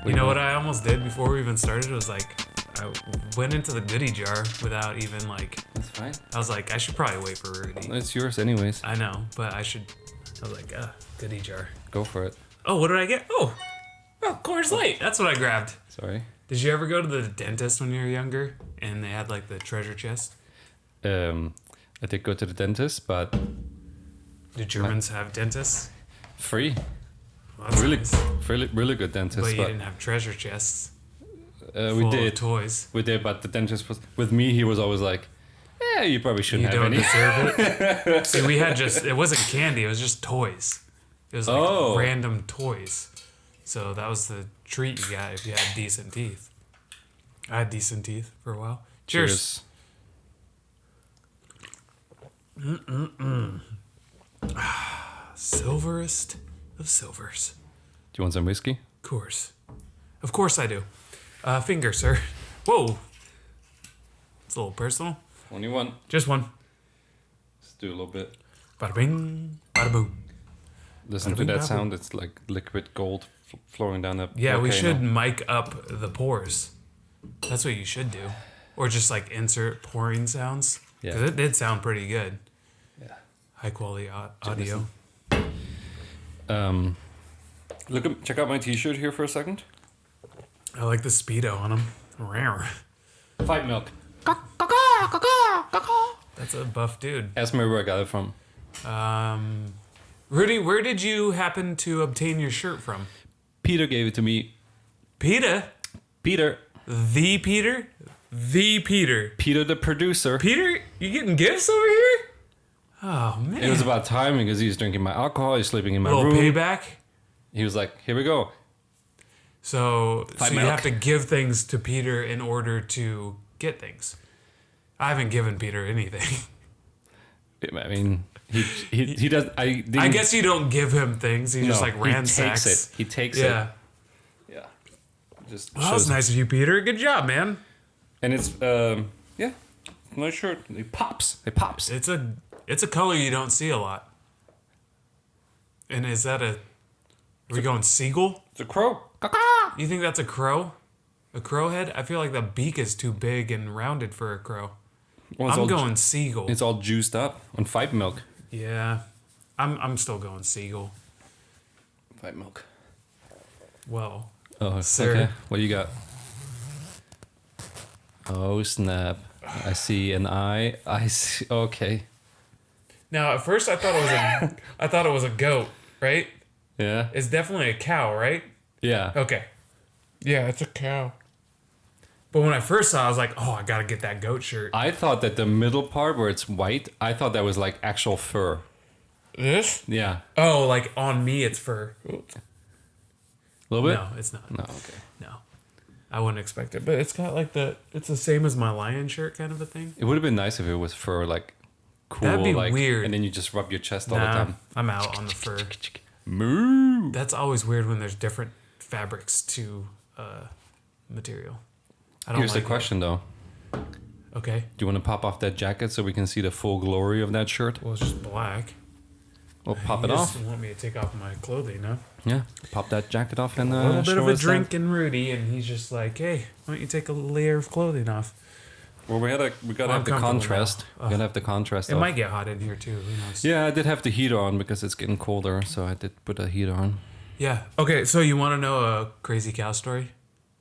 You know what I almost did before we even started? It was like, I went into the goodie jar without even like... That's fine. I was like, I should probably wait for Rudy. It's yours anyways. I know, but I was like, goodie jar. Go for it. Oh, what did I get? Oh, Coors Light. That's what I grabbed. Sorry. Did you ever go to the dentist when you were younger and they had like the treasure chest? I did go to the dentist, but... Do Germans have dentists? Free. Well, that's nice. Really good dentist. But you didn't have treasure chests. We full did. Of toys. We did, but the dentist was... With me, he was always like, yeah, you probably shouldn't You have don't any. deserve it. See, we had it wasn't candy, it was just toys. It was like random toys. So that was the treat you got if you had decent teeth. I had decent teeth for a while. Cheers. Silverest of silvers. Do you want some whiskey? Of course I do. Finger, sir. Whoa. It's a little personal. Only one. Just one. Let's do a little bit. Bada bing, bada boom. Listen to that sound. It's like liquid gold flowing down the Yeah, we volcano. should mic up the pores. That's what you should do. Or just like insert pouring sounds. Yeah. Because it did sound pretty good. Yeah. High quality audio. Check out my t-shirt here for a second. I like the Speedo on him. Rawr. Fight milk. That's a buff dude. Ask me where I got it from. Rudy, where did you happen to obtain your shirt from? Peter gave it to me. Peter? Peter. The Peter? The Peter. Peter the producer. Peter, you getting gifts over here? Oh, man. It was about timing because he's drinking my alcohol. He's sleeping in my little room. payback? He was like, here we go. So Fight you milk. have to give things to Peter in order to get things. I haven't given Peter anything. I mean, he does. I guess you don't give him things. He just like ransacks. He takes yeah. it. Yeah. Just Well, that's nice of you, Peter. Good job, man. And it's nice shirt. It pops. It's a color you don't see a lot. And is that are we going seagull? It's a crow. You think that's a crow? A crow head? I feel like the beak is too big and rounded for a crow. Well, I'm going seagull. It's all juiced up on fight milk. Yeah. I'm still going seagull. Fight milk. Well, Oh, sir. okay. What do you got? Oh, snap. I see an eye. I see. Okay. now at first I thought it was a goat, right? Yeah. It's definitely a cow, right? Yeah. Okay. Yeah, it's a cow. But when I first saw it, I was like, oh, I gotta get that goat shirt. I thought that the middle part where it's white, I thought that was like actual fur. This? Yeah. Oh, like on me it's fur. A little bit? No, it's not. No, okay. No. I wouldn't expect it. But it's got like it's the same as my lion shirt kind of a thing. It would have been nice if it was fur, like cool. That'd be like, weird. And then you just rub your chest all the Nah, time. I'm out on the fur. Moo. That's always weird when there's different fabrics to material. I don't Here's like the question, though. it. Okay. Do you want to pop off that jacket so we can see the full glory of that shirt? Well, it's just black. We'll pop it You off. just want me to take off my clothing, huh? Yeah. Pop that jacket off and A little bit show of a us drink in Rudy, and he's just like, hey, why don't you take a layer of clothing off? That. Well, we gotta I'm have the comfortable contrast. now. We gotta have the contrast. It of- might get hot in here, too. Who knows? Yeah, I did have the heater on because it's getting colder, so I did put a heater on. Yeah. Okay, so you want to know a crazy cow story?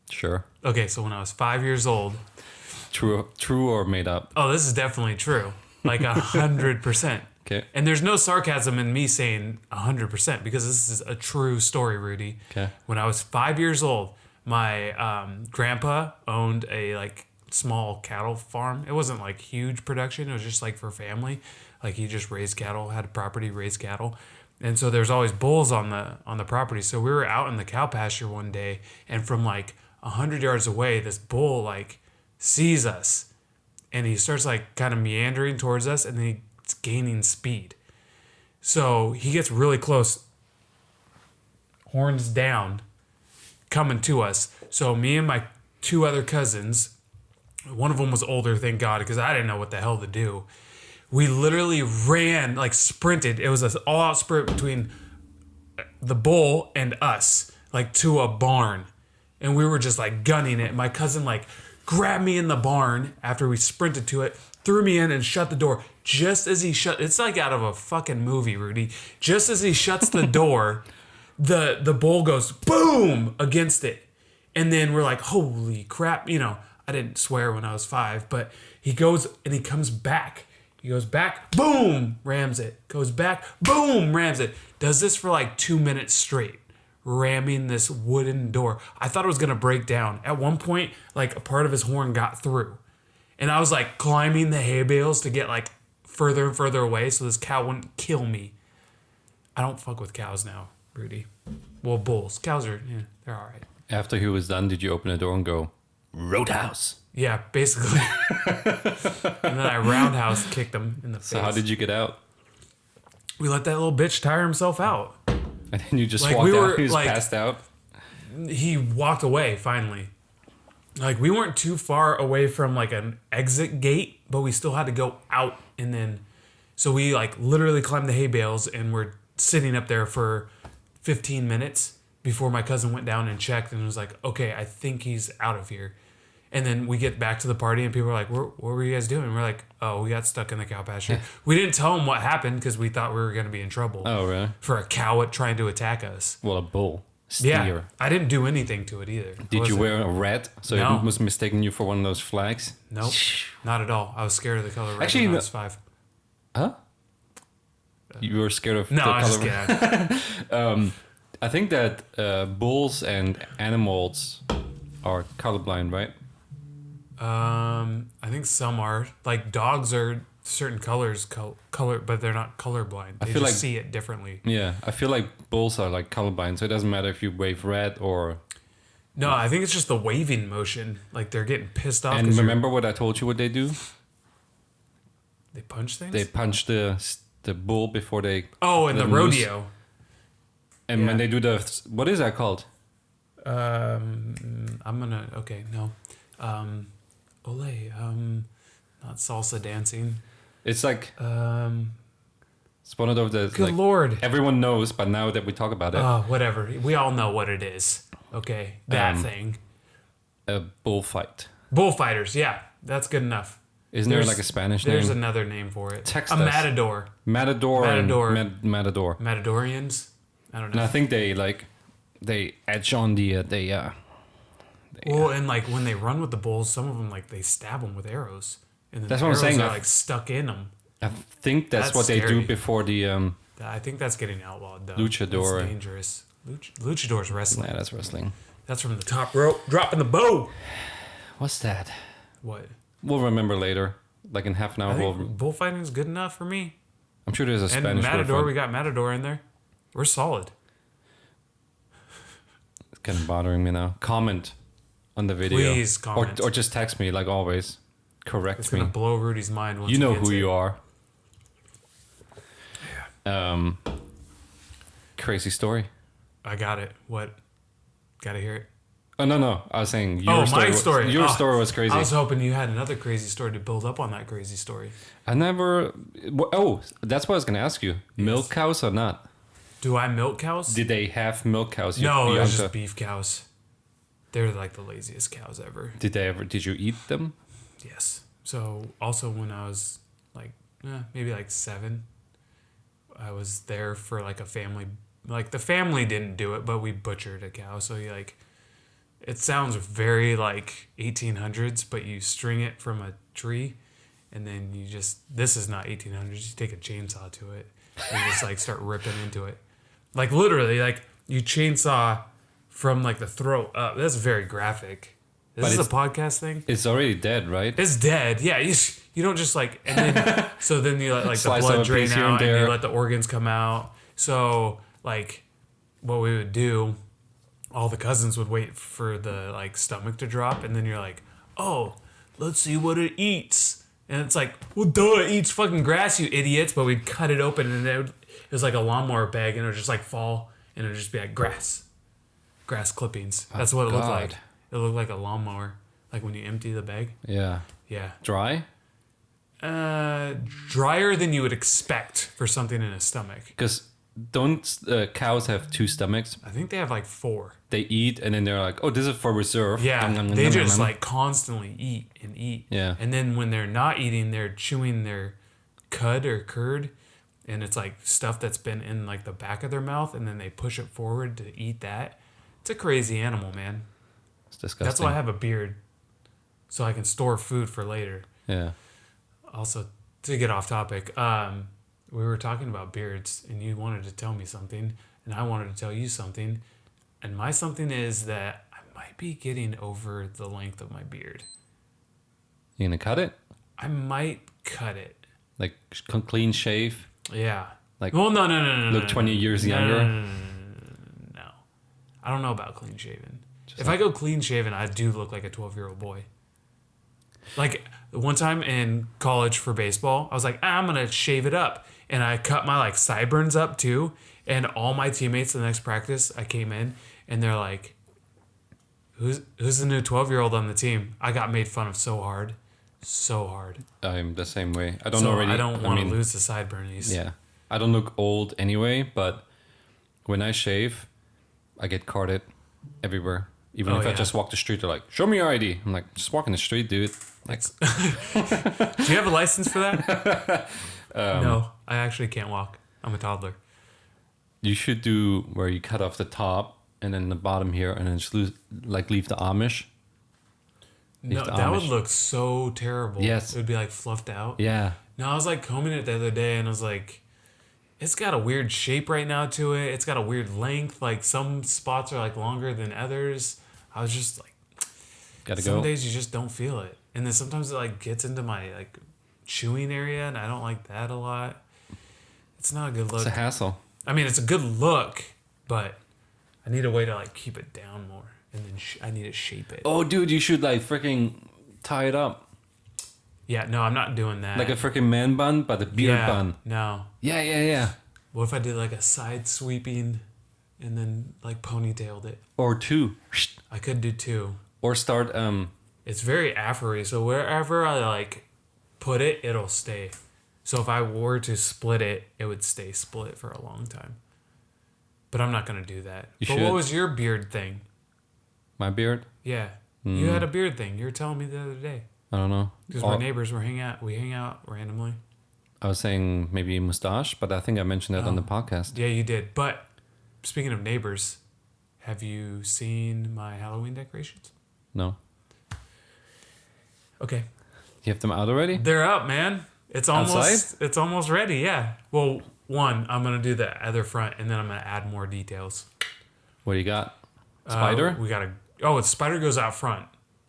Sure. Okay, so when I was 5 years old... True or made up? Oh, this is definitely true. Like 100%. Okay. And there's no sarcasm in me saying 100% because this is a true story, Rudy. Okay. When I was 5 years old, my grandpa owned a like small cattle farm. It wasn't like huge production. It was just like for family. Like he just raised cattle, had a property, raised cattle. And so there's always bulls on the property. So we were out in the cow pasture one day, and from like 100 yards away, this bull like sees us, and he starts like kind of meandering towards us, and then he's gaining speed. So he gets really close, horns down, coming to us. So me and my two other cousins, one of them was older, thank God, because I didn't know what the hell to do. We literally ran, like sprinted. It was an all-out sprint between the bull and us, like to a barn. and we were just like gunning it. My cousin like grabbed me in the barn after we sprinted to it, threw me in and shut the door. Just as he it's like out of a fucking movie, Rudy. Just as he shuts the door, the bull goes boom against it. And then we're like, holy crap, I didn't swear when I was 5, but he goes and he comes back. He goes back, boom, rams it. Goes back, boom, rams it. Does this for like 2 minutes straight, ramming this wooden door. I thought it was going to break down. At one point, like a part of his horn got through. And I was like climbing the hay bales to get like further and further away so this cow wouldn't kill me. I don't fuck with cows now, Rudy. Well, bulls. Cows are, they're all right. After he was done, did you open the door and go, Roadhouse? Yeah, basically. And then I roundhouse kicked him in the face. So how did you get out? We let that little bitch tire himself out. And then you just Like, walked we out. were, He was like- passed out. He walked away finally. Like, we weren't too far away from like an exit gate, but we still had to go out. And then, so we like literally climbed the hay bales and we're sitting up there for 15 minutes before my cousin went down and checked and was like, okay, I think he's out of here. And then we get back to the party and people are like, what were you guys doing? We're like, oh, we got stuck in the cow pasture. We didn't tell them what happened because we thought we were going to be in trouble. Oh, really? For a cow trying to attack us. Well, a bull. Steer. Yeah, I didn't do anything to it either. Did you wear a red? So No. it was mistaking you for one of those flags? Nope, not at all. I was scared of the color red Actually, when I was 5. Huh? You were scared of No, the I was color just kidding. I think that bulls and animals are colorblind, right? I think some are. Like dogs are certain colors, color, but they're not colorblind. They feel just like- see it differently. Yeah, I feel like bulls are like colorblind, so it doesn't matter if you wave red or... No, I think it's just the waving motion. Like they're getting pissed off. And 'cause remember what I told you what they do? they punch things. They punch the bull before they... in let the him loose. rodeo. And when Yeah. they do the... What is that called? I'm gonna. Okay, no. Ole. Not salsa dancing. It's like... Um. It's one of those that Good like, lord. everyone knows, but now that we talk about it, Oh, whatever. We all know what it is. Okay, that thing. a bullfight. Bullfighters. Yeah, that's good enough. Isn't there like a Spanish There's name? another name for it. Text a us. matador. Matador. Matador. And Matador. Matadorians. I don't And know. I think they edge on the Well, and like when they run with the bulls, some of them like they stab them with arrows, and then That's the what I'm arrows saying. are like stuck in them. I think that's That's what they scary. do before the I think that's getting outlawed though. Luchador. That's dangerous. Luchador's wrestling. yeah, that's wrestling. That's from the top rope, dropping the bow. What's that? What? We'll remember later. Like in half an hour. I think We'll, bullfighting is good enough for me. I'm sure there's a And Spanish Matador, word for we it. got Matador in there. We're solid. It's kind of bothering me now. Comment on the video. Please comment. Or just text me like always. Correct It's me. gonna blow Rudy's mind once You know he gets who it. you are. Crazy story. I got it. What? Gotta hear it. Oh no! I was saying your Oh, story. my story. Your Oh, story was crazy. I was hoping you had another crazy story to build up on that crazy story. I never. Oh, that's what I was gonna ask you. Milk cows or not? Do I milk cows? Did they have milk cows? No, it was Bianca? just beef cows. They're like the laziest cows ever. Did they ever? Did you eat them? Yes. So also when I was like maybe like 7, I was there for like a family. Like the family didn't do it, but we butchered a cow. So you like, it sounds very like 1800s, but you string it from a tree, and then you just, this is not 1800s. You take a chainsaw to it and just like start ripping into it. Like literally, like you chainsaw from like the throat up. That's very graphic. But This is a it's- podcast thing. It's already dead, right? It's dead. Yeah, you don't just like, and then so then you let like the Slice of a blood drain piece here out, and and there. you let the organs come out. So like, what we would do, all the cousins would wait for the like stomach to drop, and then you're like, oh, let's see what it eats, and it's like, well, duh, it eats fucking grass, you idiots. But we'd cut it open, and it was like a lawnmower bag, and it would just like fall, and it would just be like grass clippings. That's what it looked like. God. It looked like a lawnmower, like when you empty the bag. Yeah. Yeah. Dry? Drier than you would expect for something in a stomach. Because don't cows have two stomachs? I think they have like 4. They eat and then they're like, oh, this is for reserve. Yeah, Nom, nom, nom, they nom, just nom. like constantly eat and eat. Yeah. And then when they're not eating, they're chewing their cud or curd, and it's like stuff that's been in like the back of their mouth, and then they push it forward to eat that. It's a crazy animal, man. It's disgusting. That's why I have a beard, so I can store food for later. Yeah. Also, to get off topic, we were talking about beards, and you wanted to tell me something, and I wanted to tell you something, and my something is that I might be getting over the length of my beard. You gonna cut it? I might cut it. Like clean shave? Yeah. Like, well, no. look 20 years younger? No. I don't know about clean shaven. If I go clean shaven, I do look like a 12-year-old boy. Like one time in college for baseball, I was like, I'm gonna shave it up, and I cut my like sideburns up too. And all my teammates the next practice, I came in, and they're like, "Who's the new 12-year-old on the team?" I got made fun of so hard. I'm the same way. I don't So already. I don't want to lose the sideburnies. Yeah. I don't look old anyway, but when I shave, I get carded everywhere. Even if I just walk the street, they're like, show me your ID. I'm like, just walking the street, dude. Like, do you have a license for that? No, I actually can't walk. I'm a toddler. You should do where you cut off the top and then the bottom here and then just leave the Amish. No, that would look so terrible. Yes. It would be like fluffed out. Yeah. No, I was like combing it the other day, and I was like, it's got a weird shape right now to it. It's got a weird length. Like some spots are like longer than others. I was just like, some days you just don't feel it. And then sometimes it like gets into my like chewing area, and I don't like that a lot. It's not a good look. It's a hassle. I mean, it's a good look, but I need a way to like keep it down more, and then I need to shape it. Oh, dude, you should like freaking tie it up. Yeah, no, I'm not doing that. Like a freaking man bun, but a beard bun. No. Yeah. What if I did like a side sweeping and then like ponytailed it? Or 2. I could do 2. Or start It's very afro-y, so wherever I like put it, it'll stay. So if I were to split it, it would stay split for a long time. But I'm not gonna do that. What was your beard thing? My beard? Yeah. You had a beard thing. You were telling me the other day. I don't know. Because my neighbors were we hang out randomly. I was saying maybe mustache, but I think I mentioned that on the podcast. Yeah, you did. But speaking of neighbors, have you seen my Halloween decorations? No. Okay. You have them out already? They're up, man. It's almost Outside? It's almost ready, yeah. Well, one, I'm gonna do the other front, and then I'm gonna add more details. What do you got? Spider? We got a spider goes out front.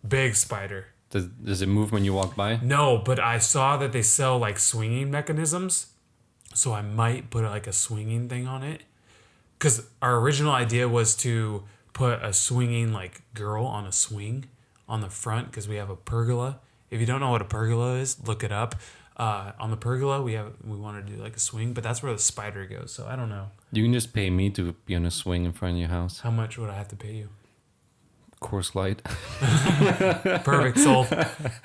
Big spider. Does it move when you walk by? No, but I saw that they sell like swinging mechanisms, so I might put like a swinging thing on it. Because our original idea was to put a swinging like girl on a swing on the front, because we have a pergola. If you don't know what a pergola is, look it up. On the pergola, we want to do like a swing, but that's where the spider goes. So I don't know. You can just pay me to be on a swing in front of your house. How much would I have to pay you? Course light. Perfect, sold.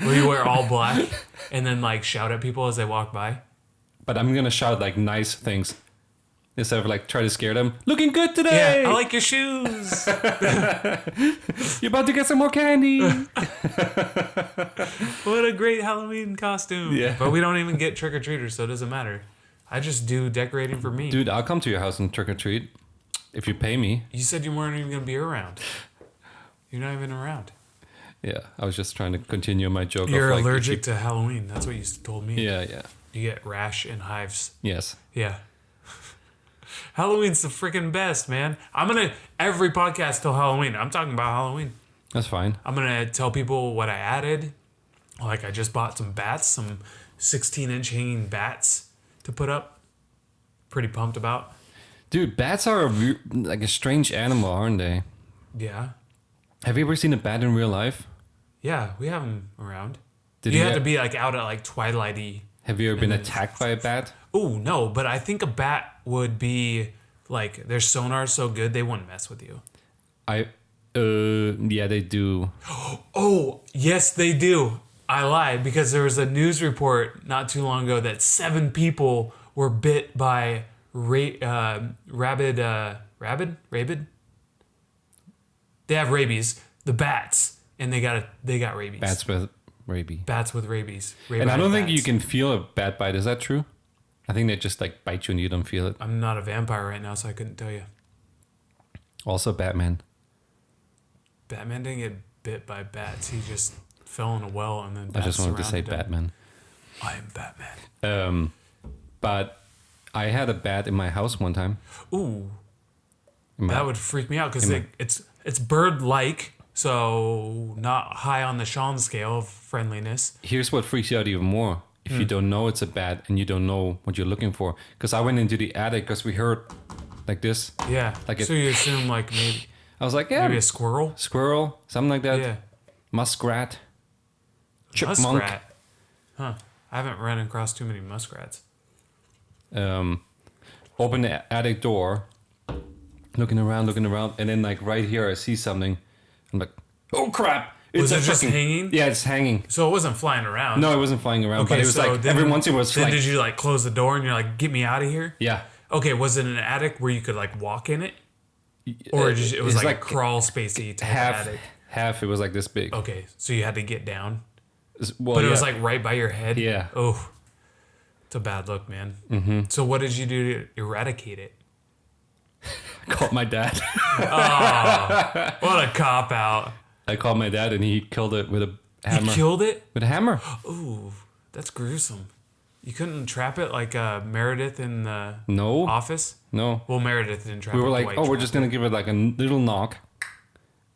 Will you wear all black and then like shout at people as they walk by? But I'm gonna shout like nice things instead of like try to scare them. Looking good today. Yeah, I like your shoes. You're about to get some more candy. What a great Halloween costume. Yeah. But we don't even get trick or treaters, so it doesn't matter. I just do decorating for me. Dude, I'll come to your house and trick or treat if you pay me. You said you weren't even gonna be around. You're not even around. Yeah, I was just trying to continue my joke. You're of like, allergic to Halloween. That's what you told me. Yeah. You get rash and hives. Yes. Yeah. Halloween's the freaking best, man. Every podcast till Halloween. I'm talking about Halloween. That's fine. I'm going to tell people what I added. Like I just bought some bats, some 16-inch hanging bats to put up. Pretty pumped about. Dude, bats are like a strange animal, aren't they? Yeah. Have you ever seen a bat in real life? Yeah, we have them around. Did you you have to be like out at like twilighty. Have you ever been attacked by a bat? Oh, no, but I think a bat would be like, their sonar is so good they wouldn't mess with you. Yeah, they do. Oh, yes, they do. I lied because there was a news report not too long ago that 7 people were bit by rabid. They have rabies. The bats, and they got rabies. Bats with rabies. Bats with rabies. And I don't think you can feel a bat bite. Is that true? I think they just like bite you and you don't feel it. I'm not a vampire right now, so I couldn't tell you. Also, Batman. Batman didn't get bit by bats. He just fell in a well and then. I just wanted to say him. Batman. I am Batman. But I had a bat in my house one time. Ooh, that would freak me out because it's bird-like, so not high on the Sean scale of friendliness. Here's what freaks you out even more. If you don't know it's a bat and you don't know what you're looking for. Because I went into the attic because we heard like this. Yeah. Like so you assume like maybe. I was like, yeah. Maybe a squirrel? Squirrel, something like that. Yeah. Muskrat. Chipmunk. Muskrat. Huh. I haven't run across too many muskrats. Open the attic door. Looking around. And then like right here I see something. I'm like, oh crap. Was it just hanging? Yeah, it's hanging. So it wasn't flying around? No, it wasn't flying around. Okay, but it was like every once in a while. Then did you like close the door and you're like, get me out of here? Yeah. Okay, was it an attic where you could like walk in it? Or it was like a crawl spacey type attic? Half, it was like this big. Okay, so you had to get down? Well, but it was like right by your head? Yeah. Oh, it's a bad look, man. Mm-hmm. So what did you do to eradicate it? I called my dad. Oh, what a cop-out. I called my dad and he killed it with a hammer. He killed it? With a hammer. Ooh, that's gruesome. You couldn't trap it like Meredith in the No. Office? No. Well, Meredith didn't trap it. We were like, we're just going to give it like a little knock.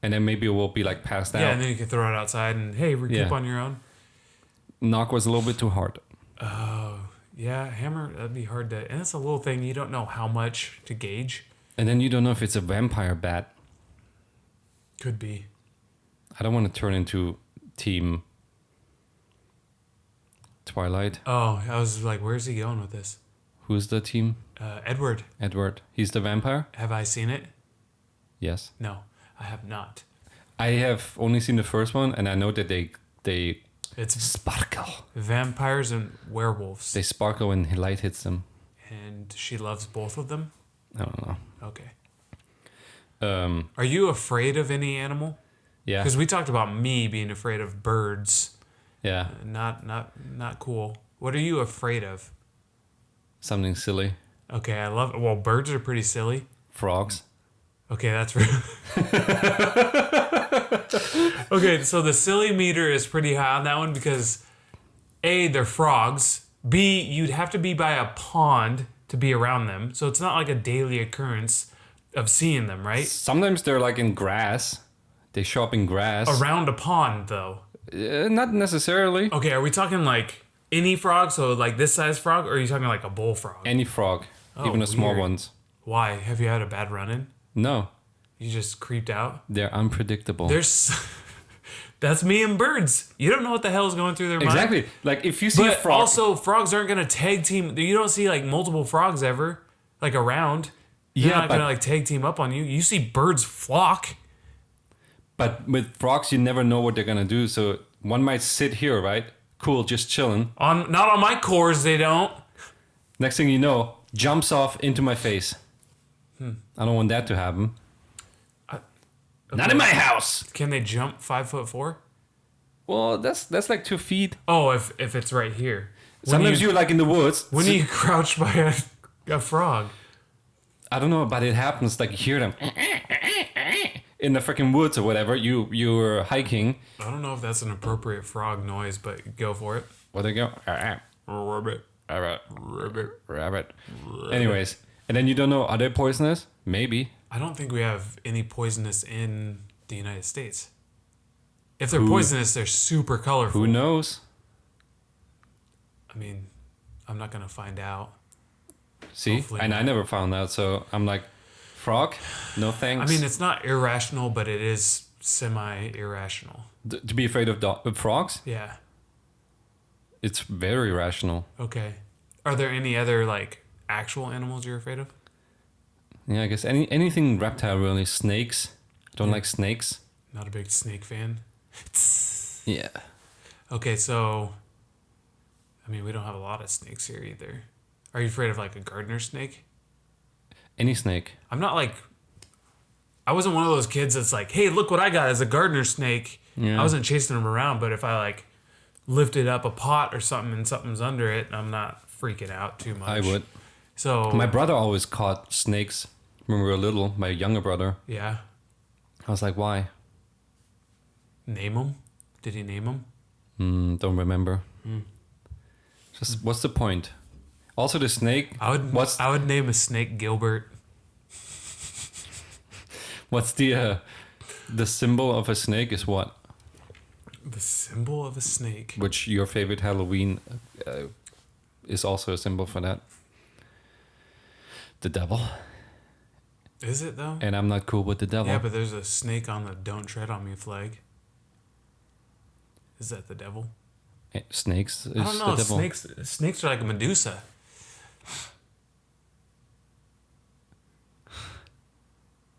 And then maybe it will be like passed out. Yeah, and then you can throw it outside and, hey, recoup on your own. Knock was a little bit too hard. Oh, yeah, hammer, that'd be hard to... And it's a little thing, you don't know how much to gauge. And then you don't know if it's a vampire bat. Could be. I don't want to turn into Team Twilight. Oh, I was like, where's he going with this? Who's the team? Edward. Edward. He's the vampire? Have I seen it? Yes. No, I have not. I have only seen the first one, and I know that they it's sparkle. Vampires and werewolves. They sparkle when light hits them. And she loves both of them? I don't know. Okay. Are you afraid of any animal? Yeah. Because we talked about me being afraid of birds. Yeah. Not cool. What are you afraid of? Something silly. Okay, I love it. Well, birds are pretty silly. Frogs. Okay, that's real. Okay, so the silly meter is pretty high on that one because A, they're frogs. B, you'd have to be by a pond to be around them. So it's not like a daily occurrence of seeing them, right? Sometimes they're like in grass. They show up in grass. Around a pond, though. Not necessarily. Okay, are we talking like any frog? So like this size frog? Or are you talking like a bullfrog? Any frog. Even the small ones. Why? Have you had a bad run-in? No. You just creeped out? They're unpredictable. That's me and birds. You don't know what the hell is going through their mind. Exactly. Like if you see a frog. Also, frogs aren't going to tag team. You don't see like multiple frogs ever, like around. They're not going to like tag team up on you. You see birds flock. But with frogs, you never know what they're going to do. So one might sit here, right? Cool, just chilling. Not on my cores, they don't. Next thing you know, jumps off into my face. I don't want that to happen. Okay. Not in my house. Can they jump 5'4"? Well, that's like 2 feet. Oh, if it's right here. Sometimes you're like in the woods. When you crouch by a frog. I don't know, but it happens. Like you hear them in the freaking woods or whatever. You're hiking. I don't know if that's an appropriate frog noise, but go for it. Where they go? Rabbit. Rabbit. Anyways, and then you don't know, are they poisonous? Maybe. I don't think we have any poisonous in the United States. If they're poisonous, they're super colorful. Who knows? I mean, I'm not going to find out. See? Hopefully and not. I never found out, so I'm like, frog? No thanks. I mean, it's not irrational, but it is semi-irrational. To be afraid of frogs? Yeah. It's very rational. Okay. Are there any other, like, actual animals you're afraid of? Yeah, I guess anything reptile really. Snakes. Don't like snakes. Not a big snake fan. Yeah. Okay, so... I mean, we don't have a lot of snakes here either. Are you afraid of, like, a gardener snake? Any snake. I'm not like, I wasn't one of those kids that's like, hey, look what I got as a gardener snake. Yeah. I wasn't chasing them around, but if I like lifted up a pot or something and something's under it, I'm not freaking out too much. I would. So My brother always caught snakes when we were little. My younger brother. yeah. I was like, why? Name them? Did he name them? Don't remember. Just what's the point? Also, the snake. I would name a snake Gilbert. What's the symbol of a snake is what? The symbol of a snake. Which your favorite Halloween is also a symbol for that. The devil. Is it though? And I'm not cool with the devil. Yeah, but there's a snake on the "Don't Tread on Me" flag. Is that the devil? Snakes is I don't know. the devil. Snakes are like a Medusa.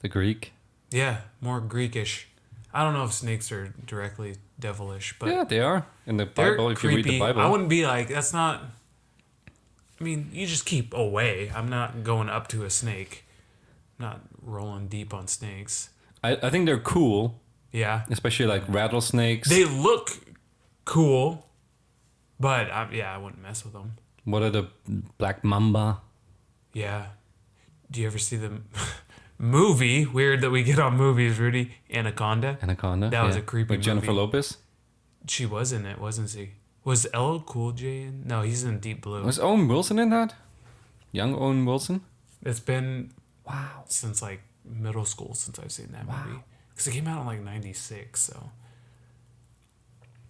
The Greek. Yeah, more Greekish. I don't know if snakes are directly devilish, but Yeah, they are in the they're Bible. If creepy. you read the Bible, I wouldn't be like, that's not. I mean, you just keep away. I'm not going up to a snake. I'm not rolling deep on snakes. I think they're cool, Yeah, especially like rattlesnakes. they look cool, but I wouldn't mess with them. What are the black mamba? Yeah. Do you ever see the movie? Weird that we get on movies, Rudy. Anaconda. Anaconda. That was a creepy with Jennifer movie. Lopez. She was in it, wasn't she? Was LL Cool J in? No, he's in Deep Blue. Was Owen Wilson in that? Young Owen Wilson. It's been Wow. since like middle school since I've seen that movie. Because it came out in like '96, so.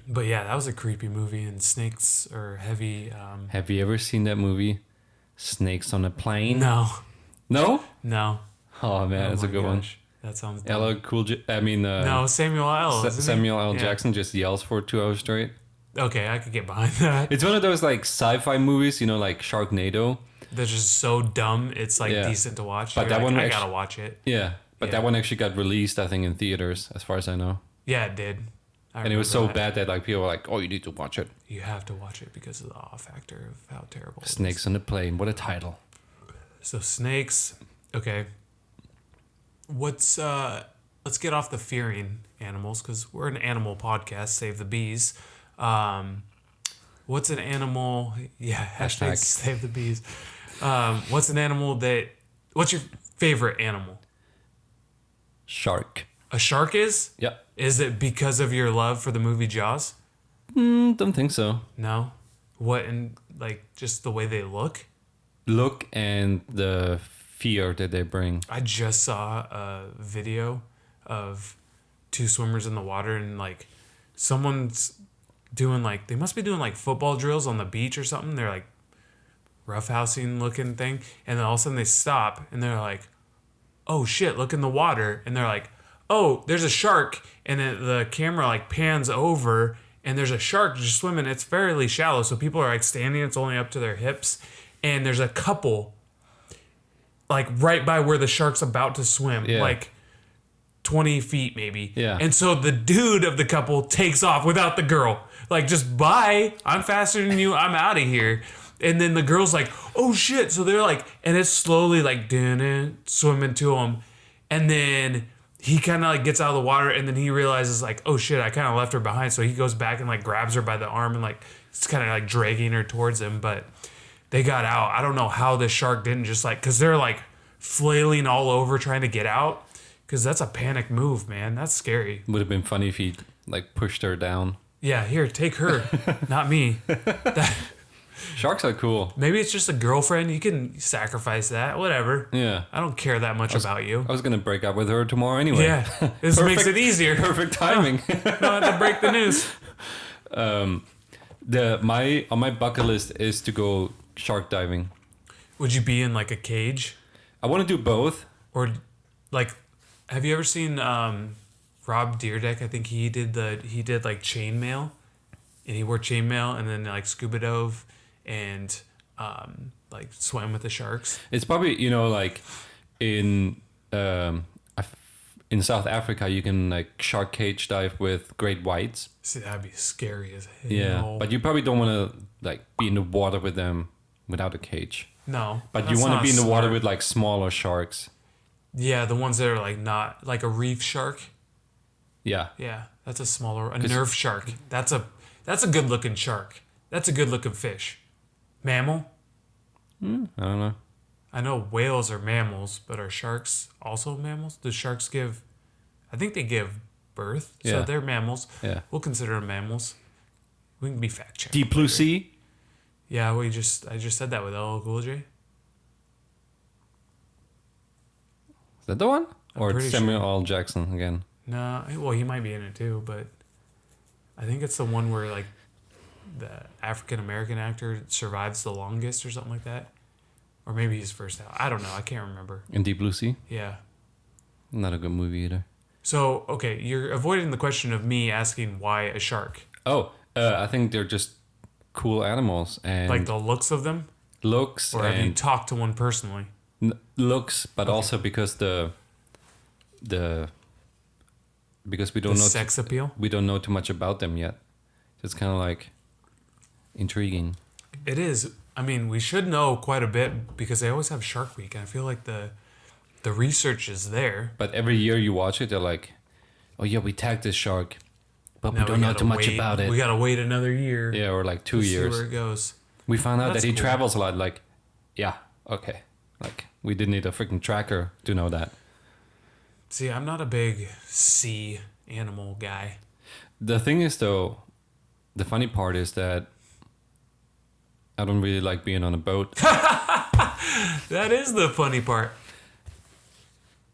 But yeah, that was a creepy movie, and snakes are heavy. Have you ever seen that movie, Snakes on a Plane? No, No? no. Oh man, that's a my good gosh. That sounds dumb. one. LL Cool J. I mean, No, Samuel L. isn't he? Samuel L. Yeah. Jackson just yells for 2 hours straight. Okay, I could get behind that. It's one of those like sci-fi movies, you know, like Sharknado. They're just so dumb. It's like Yeah. decent to watch. But You're that like, one I actu- gotta watch it. Yeah, but Yeah. that one actually got released, I think, in theaters, as far as I know. Yeah, it did. And it was so bad that like people were like, "Oh, you need to watch it." You have to watch it because of the awe factor of how terrible. it is. Snakes on a Plane. What a title! So snakes. Okay. What's let's get off the fearing animals because we're an animal podcast. Save the bees. What's an animal? Yeah, hashtag Hashtag. save the bees. What's an animal that? What's your favorite animal? Shark. A shark is? Yep. Is it because of your love for the movie Jaws? Don't think so. No. What and like just the way they look? Look and the fear that they bring. I just saw a video of two swimmers in the water and like someone's doing like they must be doing like football drills on the beach or something. They're like roughhousing looking thing, and then all of a sudden they stop and they're like, "Oh shit, look in the water." And they're like, "Oh, there's a shark." And then the camera like pans over and there's a shark just swimming. It's fairly shallow, so people are like standing, it's only up to their hips, and there's a couple like right by where the shark's about to swim. Yeah. Like 20 feet maybe. Yeah. And so the dude of the couple takes off without the girl. Like, just bye. I'm faster than you. I'm out of here. And then the girl's like, oh shit. So they're like, and it's slowly like swimming to him. And then he kind of like gets out of the water and then he realizes like, oh shit, I kind of left her behind. So he goes back and like grabs her by the arm and like it's kind of like dragging her towards him. But they got out. I don't know how the shark didn't just like, because they're like flailing all over trying to get out. Because that's a panic move, man. That's scary. Would have been funny if he like pushed her down. Yeah, here, take her, not me. Sharks are cool. Maybe it's just a girlfriend. You can sacrifice that. Whatever. Yeah. I don't care that much about you. I was gonna break up with her tomorrow anyway. Yeah, this makes it easier. Perfect timing. Don't have to break the news. On my bucket list is to go shark diving. Would you be in like a cage, I want to do both. or like, have you ever seen Rob Dyrdek? I think he did like chainmail, and he wore chainmail and then like scuba dove and like swam with the sharks. It's probably like in South Africa you can like shark cage dive with great whites. See, that'd be scary as hell. Yeah, but you probably don't want to like be in the water with them without a cage. No. But you that's want to not be in the water smart. with like smaller sharks. Yeah, the ones that are like not like a reef shark. Yeah. Yeah, that's a smaller a nerf shark. That's a good looking shark. That's a good looking fish. Mammal? I don't know. I know whales are mammals, but are sharks also mammals? Do sharks give? I think they give birth, so Yeah. they're mammals. Yeah. We'll consider them mammals. We can be fact checked. Deep Blue Sea. Yeah, I just said that with LL Cool J. Is that the one? Or pretty it's Samuel L. Jackson again? No, well he might be in it too, but I think it's the one where like the African American actor survives the longest or something like that, or maybe he's first out. I don't know. I can't remember. In Deep Blue Sea? Yeah. Not a good movie either. So okay, you're avoiding the question of me asking why a shark. Oh, I think they're just cool animals and Like the looks of them, looks or have you and talked to one personally? looks, but also because the because we don't The know sex appeal. we don't know too much about them yet. It's kind of like intriguing. It is. I mean, we should know quite a bit because they always have Shark Week, and I feel like the research is there. But every year you watch it, they're like, "Oh yeah, we tagged this shark, but Now we don't know gotta too much wait- about it." We gotta wait another year. Yeah, or like 2 to years. See where it goes. We found out That's that he cool. travels a lot. Like, yeah, okay. Like we didn't need a freaking tracker to know that. See, I'm not a big sea animal guy. The thing is, though, the funny part is that I don't really like being on a boat That is the funny part.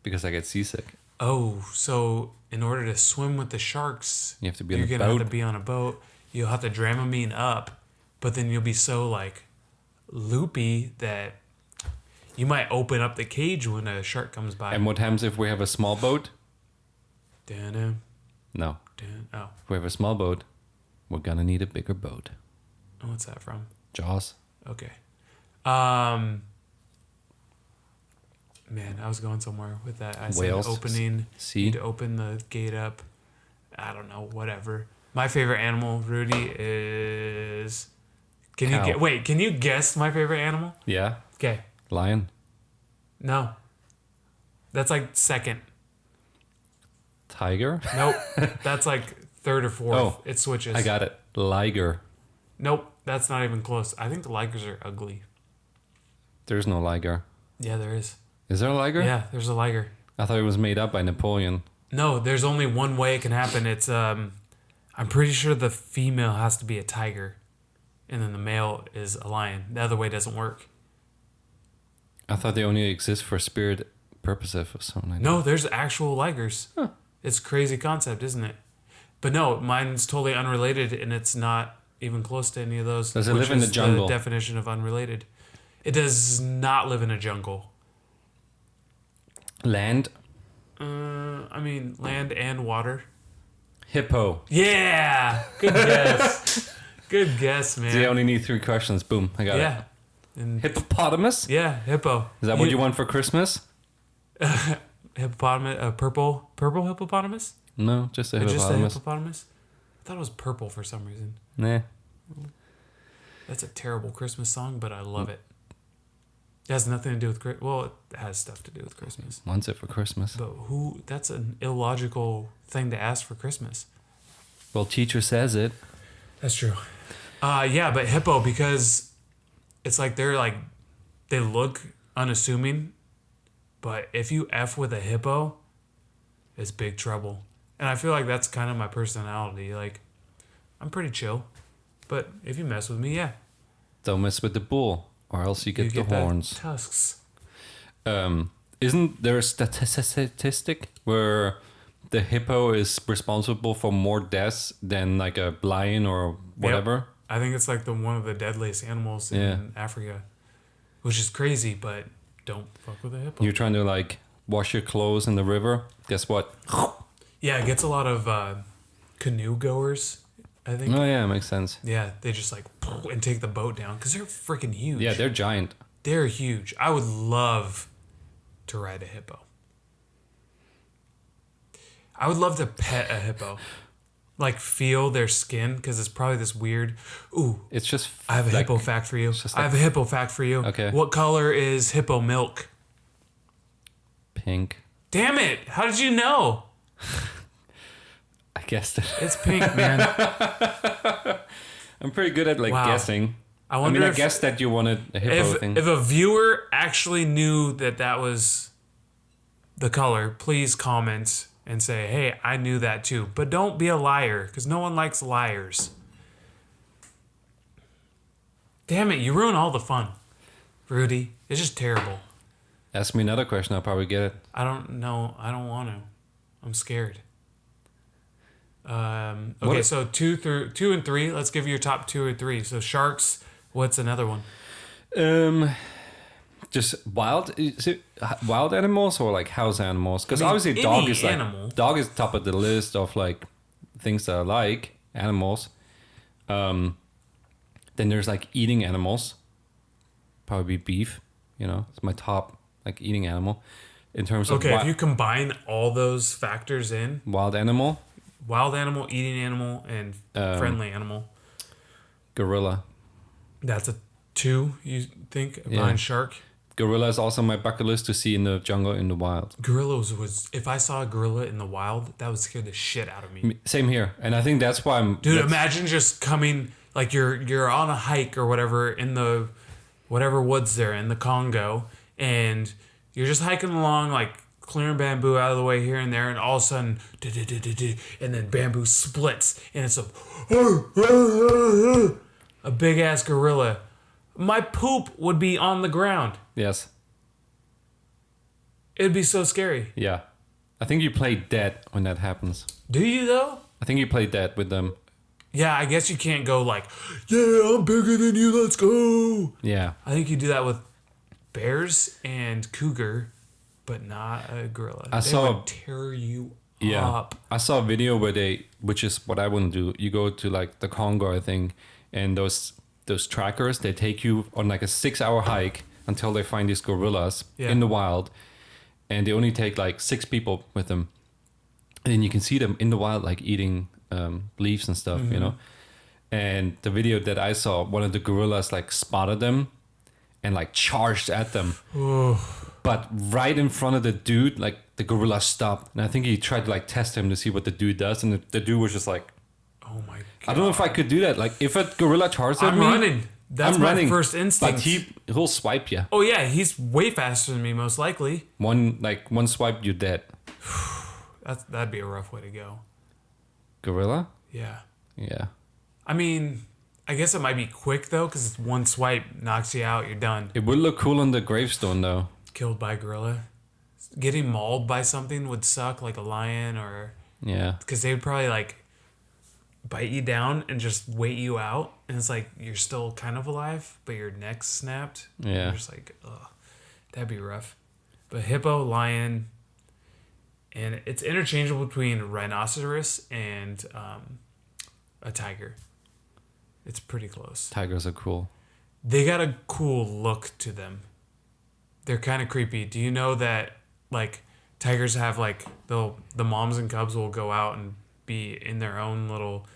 because I get seasick. Oh, so in order to swim with the sharks, You have to be on you're a gonna have to boat. be on a boat. You'll have to Dramamine up, but then you'll be so like loopy that you might open up the cage when a shark comes by. And what happens if we have a small boat? Dun, No. dun. Oh, If we have a small boat, we're gonna need a bigger boat. what's that from? Jaws. Okay. Man, I was going somewhere with that. I Whales, said opening. sea. Need to open the gate up. I don't know. Whatever. My favorite animal, Rudy, is. Can Cow. you wait? Can you guess my favorite animal? Yeah. Okay. Lion. No. That's like second. Tiger. Nope. That's like third or fourth. Oh, It switches. I got it. Liger. Nope. That's not even close. I think the ligers are ugly. There's no liger. Yeah, there is. Is there a liger? Yeah, there's a liger. I thought it was made up by Napoleon. No, there's only one way it can happen. It's I'm pretty sure the female has to be a tiger, and then the male is a lion. The other way doesn't work. I thought they only exist for spirit purposes or something like No, there's actual ligers. Huh. It's a crazy concept, isn't it? But no, mine's totally unrelated, and it's not even close to any of those. Does it which live in the is jungle? The definition of unrelated. It does not live in a jungle. that. Land. I mean, land and water. Hippo. Yeah, good guess. Good guess, man. So you only need 3 questions. Boom. I got Yeah, it. and Hippopotamus? yeah, hippo. Is that what you want for Christmas? Hippopotamus, purple hippopotamus? No, just a Or hippopotamus. just a hippopotamus? I thought it was purple for some reason. Nah. That's a terrible Christmas song, but I love it. It has nothing to do with Christmas. Well, it has stuff to do with Christmas. Wants it for Christmas. But that's an illogical thing to ask for Christmas. Well, teacher says it. That's true. Yeah, but hippo, because it's like they look unassuming, but if you F with a hippo, it's big trouble. And I feel like that's kind of my personality. Like, I'm pretty chill, but if you mess with me, yeah. Don't mess with the bull, or else you get the that horns. tusks. Isn't there a statistic where the hippo is responsible for more deaths than like a lion or whatever? Yep. I think it's like one of the deadliest animals in Africa, which is crazy, but don't fuck with a hippo. You're trying to like wash your clothes in the river. Guess what? Yeah, it gets a lot of canoe goers, I think. Oh yeah, makes sense. Yeah, they just like and take the boat down because they're freaking huge. Yeah, they're giant. They're huge. I would love to ride a hippo. I would love to pet a hippo. like feel their skin because it's probably this weird. Ooh, It's just I have a like, hippo fact for you. just I have a hippo fact for you. Okay. What color is hippo milk? pink. Damn it! How did you know? I guessed it. It's pink, man. I'm pretty good at like Wow. guessing. I wonder I if guessed that you wanted a hippo thing. if a viewer actually knew that that was the color, please comment and say, "Hey, I knew that too." But don't be a liar, because no one likes liars. Damn it! You ruin all the fun, Rudy. It's just terrible. Ask me another question, I'll probably get it. I don't know. I don't want to. I'm scared. Okay, What- so 2 and 3. Let's give you your top 2 or 3. So sharks. What's another one? Just wild. Is it wild animals or like house animals? Because I mean, obviously any animal. dog is top of the list of like things that I like animals. Then there's like eating animals. Probably beef. You know, it's my top like eating animal in terms of Okay, if you combine all those factors in, wild animal. wild animal, eating animal, and friendly animal, Gorilla. that's a 2, you think, Yeah. behind shark? Gorilla is also on my bucket list to see in the jungle, in the wild. Gorillas was, if I saw a gorilla in the wild, that would scare the shit out of me. Same here, and I think that's why I'm. Dude, that's- imagine just coming, like you're on a hike or whatever in the whatever woods there in the Congo, and you're just hiking along, like clearing bamboo out of the way here and there, and all of a sudden, and then bamboo splits, and it's a big ass gorilla. My poop would be on the ground. Yes. It'd be so scary. Yeah. I think you play dead when that happens. Do you though? I think you play dead with them. Yeah, I guess you can't go like, yeah, I'm bigger than you, let's go. Yeah. I think you do that with bears and cougar, but not a gorilla. I They saw- would tear you Yeah. up. I saw a video where which is what I wouldn't do. You go to like the Congo, I think, and those trackers, they take you on like a 6-hour hike until they find these gorillas Yeah. in the wild, and they only take like 6 people with them, and then you can see them in the wild like eating leaves and stuff, you know. And the video that I saw, one of the gorillas like spotted them and like charged at them. But right in front of the dude, like the gorilla stopped, and I think he tried to like test him to see what the dude does, and the dude was just like, Oh my god. I don't know if I could do that. Like if a gorilla charges at I'm me, running. That's I'm my running, first instinct. But he'll swipe you. Oh yeah, he's way faster than me, most likely. One swipe, you're dead. That'd be a rough way to go. Gorilla? Yeah. Yeah. I mean, I guess it might be quick though, because it's one swipe knocks you out, you're done. It would look cool on the gravestone though. Killed by a gorilla. Getting mauled by something would suck, like a lion, or Yeah. because they would probably like bite you down and just wait you out, and it's like you're still kind of alive, but your neck's snapped. Yeah. You're just like, ugh, that'd be rough. But hippo, lion, and it's interchangeable between rhinoceros and a tiger. It's pretty close. Tigers are cool. They got a cool look to them. They're kind of creepy. Do you know that like tigers have like the moms and cubs will go out and be in their own little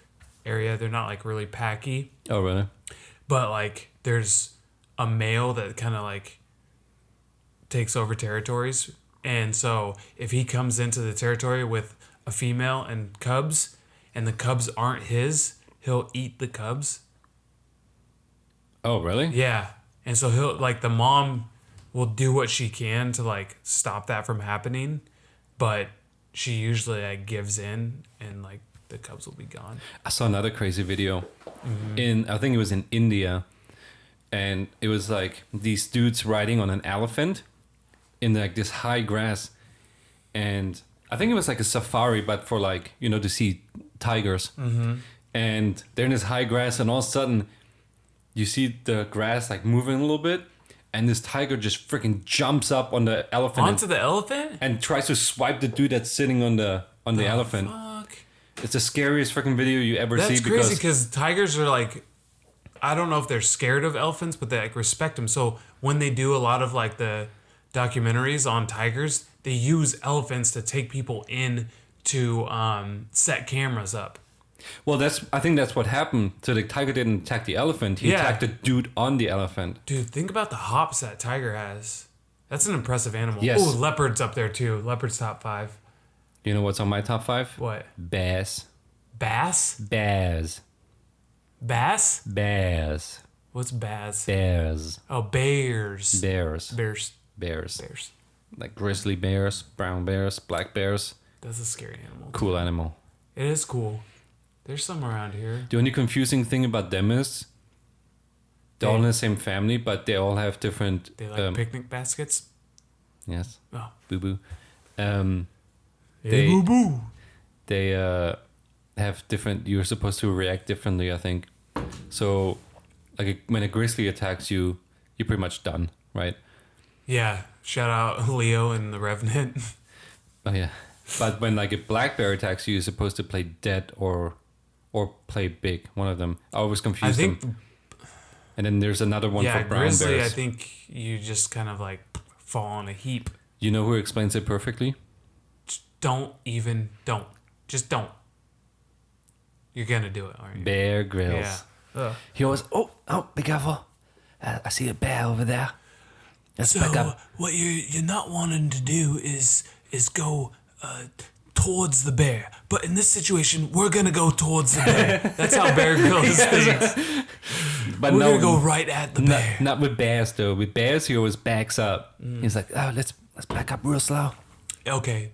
area. They're not like really packy, Oh really? but like there's a male that kind of like takes over territories. And so if he comes into the territory with a female and cubs and the cubs aren't his, he'll eat the cubs. Oh really? Yeah. And so he'll like the mom will do what she can to like stop that from happening, but she usually like gives in and like the cubs will be gone. I saw another crazy video I think it was in India, and it was like these dudes riding on an elephant in like this high grass, and I think it was like a safari, but for like, you know, to see tigers. And they're in this high grass, and all of a sudden you see the grass like moving a little bit, and this tiger just freaking jumps up on the elephant Onto the elephant? and tries to swipe the dude that's sitting on the elephant. Fuck. It's the scariest freaking video you ever That's see crazy because because tigers are like, I don't know if they're scared of elephants, but they like respect them. So when they do a lot of like the documentaries on tigers, they use elephants to take people in to set cameras up. Well, I think that's what happened. So the tiger didn't attack the elephant. He attacked the dude on the elephant. Dude, think about the hops that tiger has. That's an impressive animal. Yes. Oh, leopard's up there too. Leopard's top 5. You know what's on my top 5? What? Bears. Bass? Bears. Bass? Bears. What's bass? Bears. Oh, bears. Bears. Bears. Bears. Bears. Like grizzly bears, brown bears, black bears. That's a scary animal. Cool animal. It is cool. There's some around here. The only confusing thing about them is they're all in the same family, but they all have different... They like picnic baskets? Yes. Oh. Boo-boo. Hey, boo-boo. They have different... You're supposed to react differently, I think. So, like, when a grizzly attacks you, you're pretty much done, right? Yeah. Shout out Leo and the Revenant. Oh, yeah. But when, like, a black bear attacks you, you're supposed to play dead or play big. One of them. I always confuse them. And then there's another one for brown grizzly, bears. I think you just kind of, like, fall in a heap. You know who explains it perfectly? Don't. Just don't. You're gonna do it, aren't you? Bear Grylls. Yeah. Ugh. He always, be careful. I see a bear over there. Let's back up. What you're not wanting to do is go towards the bear. But in this situation, we're gonna go towards the bear. That's how Bear Grylls thinks. But we're gonna go right at the bear. Not with bears though. With bears, he always backs up. He's like, let's back up real slow. Okay,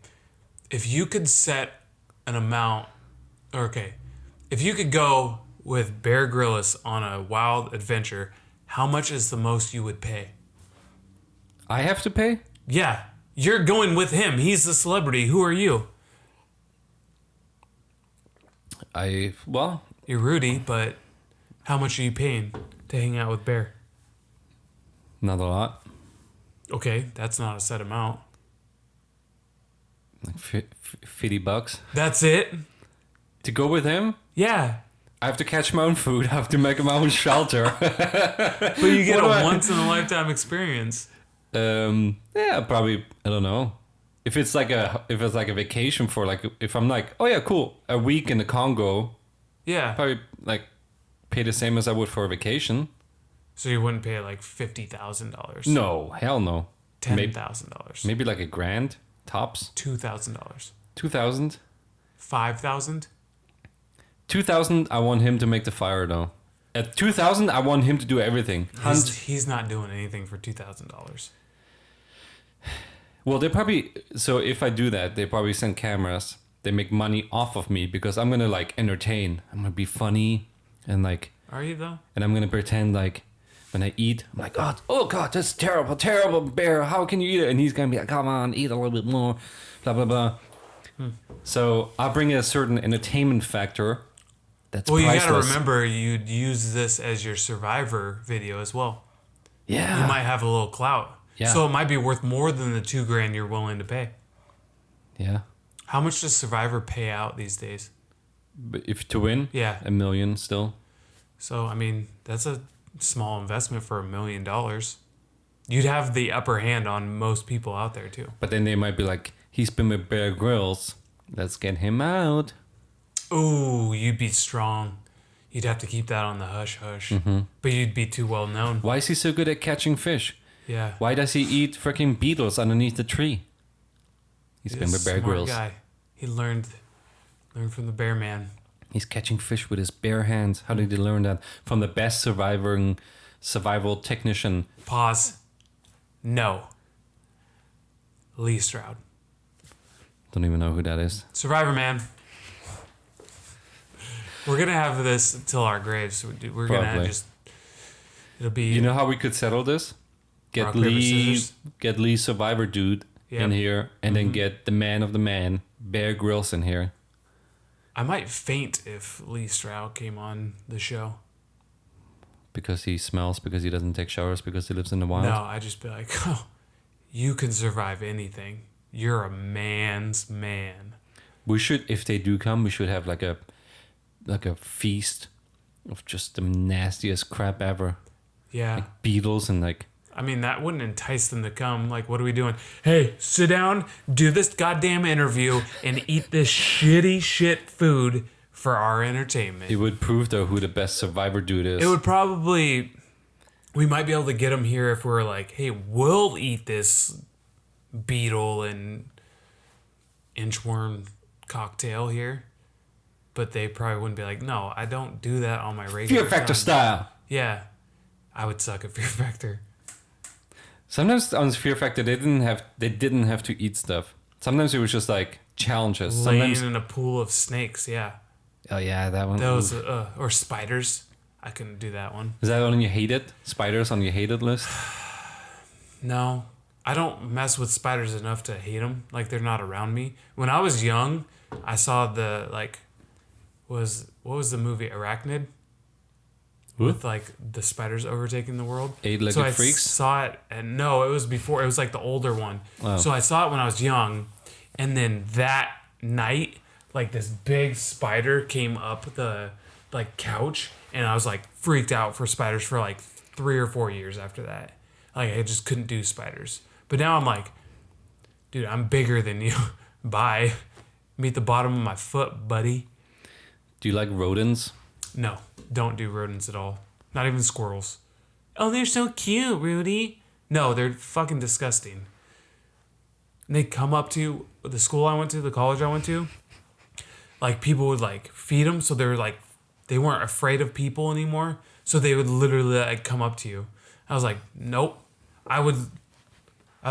if you could set an amount, if you could go with Bear Grylls on a wild adventure, how much is the most you would pay? I have to pay? Yeah, you're going with him. He's the celebrity. Who are you? You're Rudy, but how much are you paying to hang out with Bear? Not a lot. Okay, that's not a set amount. Like $50. That's it? To go with him? Yeah. I have to catch my own food. I have to make my own shelter. But you get a once-in-a-lifetime experience. Yeah, probably, I don't know. If it's like a vacation for like, if I'm like, oh yeah, cool, a week in the Congo. Yeah. Probably like pay the same as I would for a vacation. So you wouldn't pay like $50,000? No, hell no. $10,000. Maybe like $1,000 tops. $2,000. 2,000. 5,000. 2,000. I want him to make the fire though. At 2,000, I want him to do everything. He's not doing anything for $2,000. Well, they probably... So if I do that, they probably send cameras. They make money off of me because I'm going to, like, entertain. I'm going to be funny and, like... Are you, though? And I'm going to pretend, like, when I eat, I'm like, oh, God, that's terrible, terrible, bear. How can you eat it? And he's going to be like, come on, eat a little bit more, blah, blah, blah. So I'll bring a certain entertainment factor that's priceless. You got to remember, you'd use this as your Survivor video as well. Yeah. You might have a little clout. Yeah. So it might be worth more than the $2,000 you're willing to pay. Yeah. How much does Survivor pay out these days? But if to win? Yeah. $1 million still. So, I mean, that's a small investment for $1 million. You'd have the upper hand on most people out there, too. But then they might be like, he's been with Bear Grylls. Let's get him out. Ooh, you'd be strong. You'd have to keep that on the hush-hush. Mm-hmm. But you'd be too well known. Why is he so good at catching fish? Yeah. Why does he eat freaking beetles underneath the tree? He's been with Bear Grylls. Guy. He learned from the bear man. He's catching fish with his bare hands. How did he learn that? From the best survival technician. Pause. No. Lee Stroud. Don't even know who that is. Survivor man. We're going to have this till our graves. We're going to just... It'll be... You know how we could settle this? Get Lee Survivor dude in here, and then get the man of the man, Bear Grylls, in here. I might faint if Lee Stroud came on the show. Because he smells, because he doesn't take showers, because he lives in the wild? No, I'd just be like, oh, you can survive anything. You're a man's man. We should, if they do come, we should have like a feast of just the nastiest crap ever. Yeah. Like beetles and like... I mean, that wouldn't entice them to come. Like, what are we doing? Hey, sit down, do this goddamn interview, and eat this shitty shit food for our entertainment. It would prove though who the best survivor dude is. It would probably. We might be able to get him here if we're like, hey, we'll eat this beetle and inchworm cocktail here. But they probably wouldn't be like, no, I don't do that on my regular Fear Factor time. style. Yeah. I would suck at Fear Factor. Sometimes on Fear Factor they didn't have to eat stuff. Sometimes it was just like challenges. Laying Sometimes in a pool of snakes, yeah. oh yeah, that one. Those or spiders. I couldn't do that one. Is that one you hated? Spiders on your hated list? No. I don't mess with spiders enough to hate them. Like, they're not around me. When I was young, I saw the, like, what was the movie? Arachnid? With, like, the spiders overtaking the world. Eight-legged so I freaks? saw it, and no, it was before. It was, like, the older one. Oh. So I saw it when I was young, and then that night, like, this big spider came up the, like, couch, and I was, like, freaked out for spiders for, like, 3 or 4 years after that. Like, I just couldn't do spiders. But now I'm like, dude, I'm bigger than you. Bye. Meet the bottom of my foot, buddy. Do you like rodents? No, don't do rodents at all. Not even squirrels. Oh, they're so cute, Rudy. No, they're fucking disgusting. And they come up to the school I went to, the college I went to. Like, people would, like, feed them, so they were, like, they weren't afraid of people anymore. So they would literally, like, come up to you. I was like, nope. I would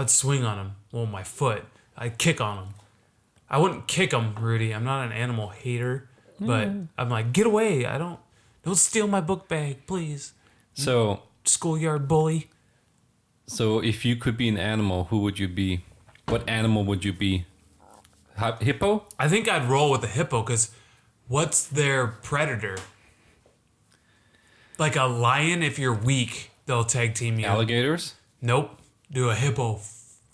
swing on them. Well, my foot. I'd kick on them. I wouldn't kick them, Rudy. I'm not an animal hater. But I'm like, get away. Don't steal my book bag, please. So Schoolyard bully. So if you could be an animal, who would you be? What animal would you be? Hippo? I think I'd roll with the hippo because what's their predator? Like a lion, if you're weak, they'll tag team you. Alligators? Nope. Do a hippo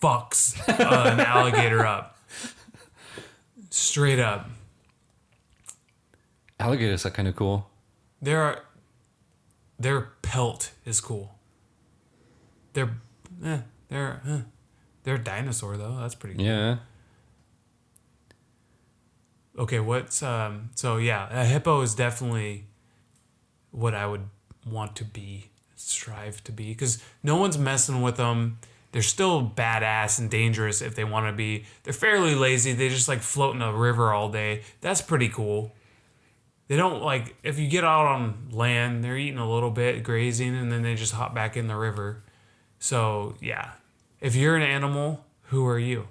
fucks an alligator up. Straight up. Alligators are kind of cool. Their pelt is cool. They're a dinosaur though. That's pretty cool. Yeah. Okay, so yeah, a hippo is definitely what I would want to be, strive to be, because no one's messing with them. They're still badass and dangerous if they want to be. They're fairly lazy. They just like float in a river all day. That's pretty cool. They don't like, if you get out on land, they're eating a little bit, grazing, and then they just hop back in the river. So yeah, if you're an animal, who are you?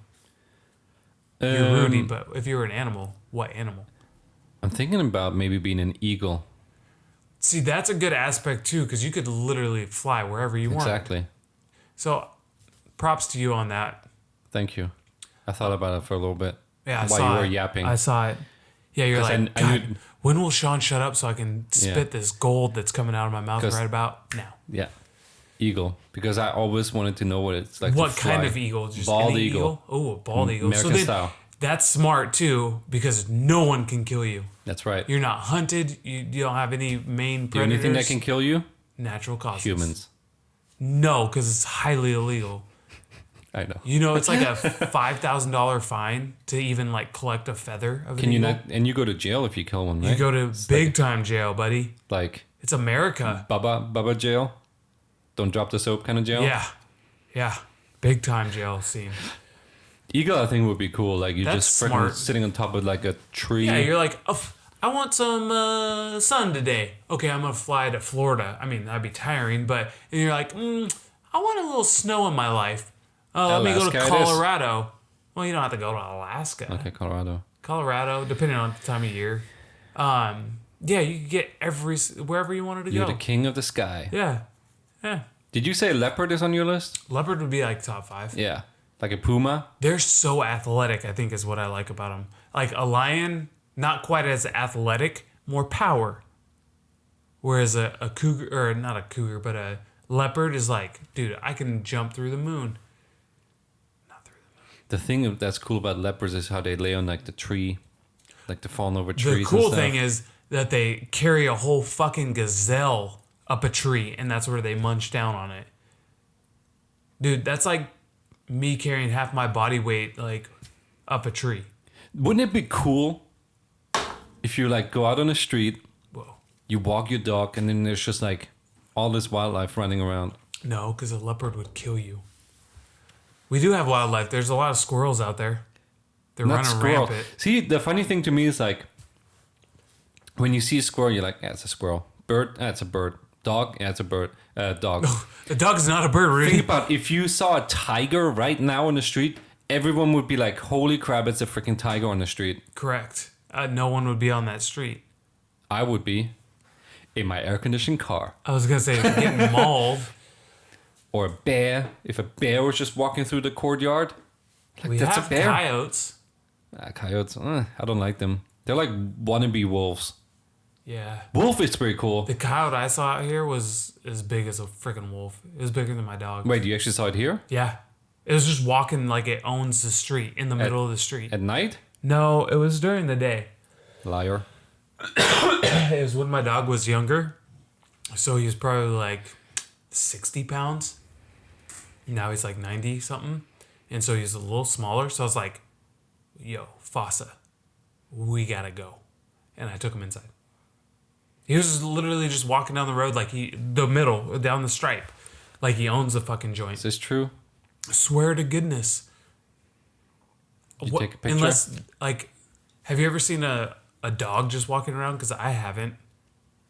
You're Rudy, but if you were an animal, what animal? I'm thinking about maybe being an eagle. See, that's a good aspect too, because you could literally fly wherever you want. Exactly. So, props to you on that. Thank you. I thought about it for a little bit. Yeah, while you were yapping. I saw it. Yeah, you're 'Cause like, I God, knew- when will Sean shut up so I can spit this gold that's coming out of my mouth 'Cause- right about now? Yeah. Eagle. Because I always wanted to know what it's like What to fly. kind of eagle? Just Bald any eagle. Oh, a bald eagle. American So then, style. that's smart too, because no one can kill you. That's right. You're not hunted. You don't have any main The only predators. thing that can kill you? Natural causes. Humans. No, because it's highly illegal. I know. You know, it's like a $5,000 fine to even like collect a feather of an Can you eagle. not? And you go to jail if you kill one, right? You go to big time jail, buddy. Like It's America. Bubba jail. Don't drop the soap kind of jail. Yeah. Big time jail scene. Eagle, I think would be cool. Like you That's just freaking smart. sitting on top of like a tree. Yeah, you're like, oh, I want some sun today. Okay, I'm gonna fly to Florida. I mean, that'd be tiring, but and you're like, I want a little snow in my life. Let me go to Alaska it is. Colorado. Well, you don't have to go to Alaska. Okay, Colorado. Colorado, depending on the time of year. Yeah, you can get wherever you wanted to You're go. the king of the sky. Yeah. Did you say leopard is on your list? Leopard would be like top 5. Yeah. Like a puma? They're so athletic, I think is what I like about them. Like a lion, not quite as athletic, more power. Whereas a cougar, or not a cougar, but a leopard is like, dude, I can jump through the moon. Not through the moon. The thing that's cool about leopards is how they lay on like the tree. Like they're falling over trees. The cool and stuff. thing is that they carry a whole fucking gazelle up a tree, and that's where they munch down on it. Dude, that's like me carrying half my body weight like up a tree. Wouldn't it be cool if you like go out on the street, Whoa. you walk your dog, and then there's just like all this wildlife running around. No, because a leopard would kill you. We do have wildlife. There's a lot of squirrels out there. They're Not running squirrel. rampant. See, the funny thing to me is like when you see a squirrel, you're like, yeah, it's a squirrel. Bird, it's a bird. Dog, yeah, it's a bird. Dog. The dog's not a bird, really. Think about if you saw a tiger right now on the street, everyone would be like, holy crap, it's a freaking tiger on the street. Correct. No one would be on that street. I would be in my air-conditioned car. I was going to say, getting mauled. Or a bear. If a bear was just walking through the courtyard, like, We that's have a bear. coyotes. Coyotes, I don't like them. They're like wannabe wolves. Yeah. Wolf is pretty cool. The coyote I saw out here was as big as a freaking wolf. It was bigger than my dog. Wait, you actually saw it here? Yeah. It was just walking like it owns the street, in the middle of the street. At night? No, it was during the day. Liar. It was when my dog was younger. So he was probably like 60 pounds. Now he's like 90 something. And so he's a little smaller. So I was like, yo, Fossa, we gotta go. And I took him inside. He was just literally just walking down the road like down the stripe. Like he owns the fucking joint. Is this true? Swear to goodness. Did you take a picture? Unless, like, have you ever seen a dog just walking around? Because I haven't.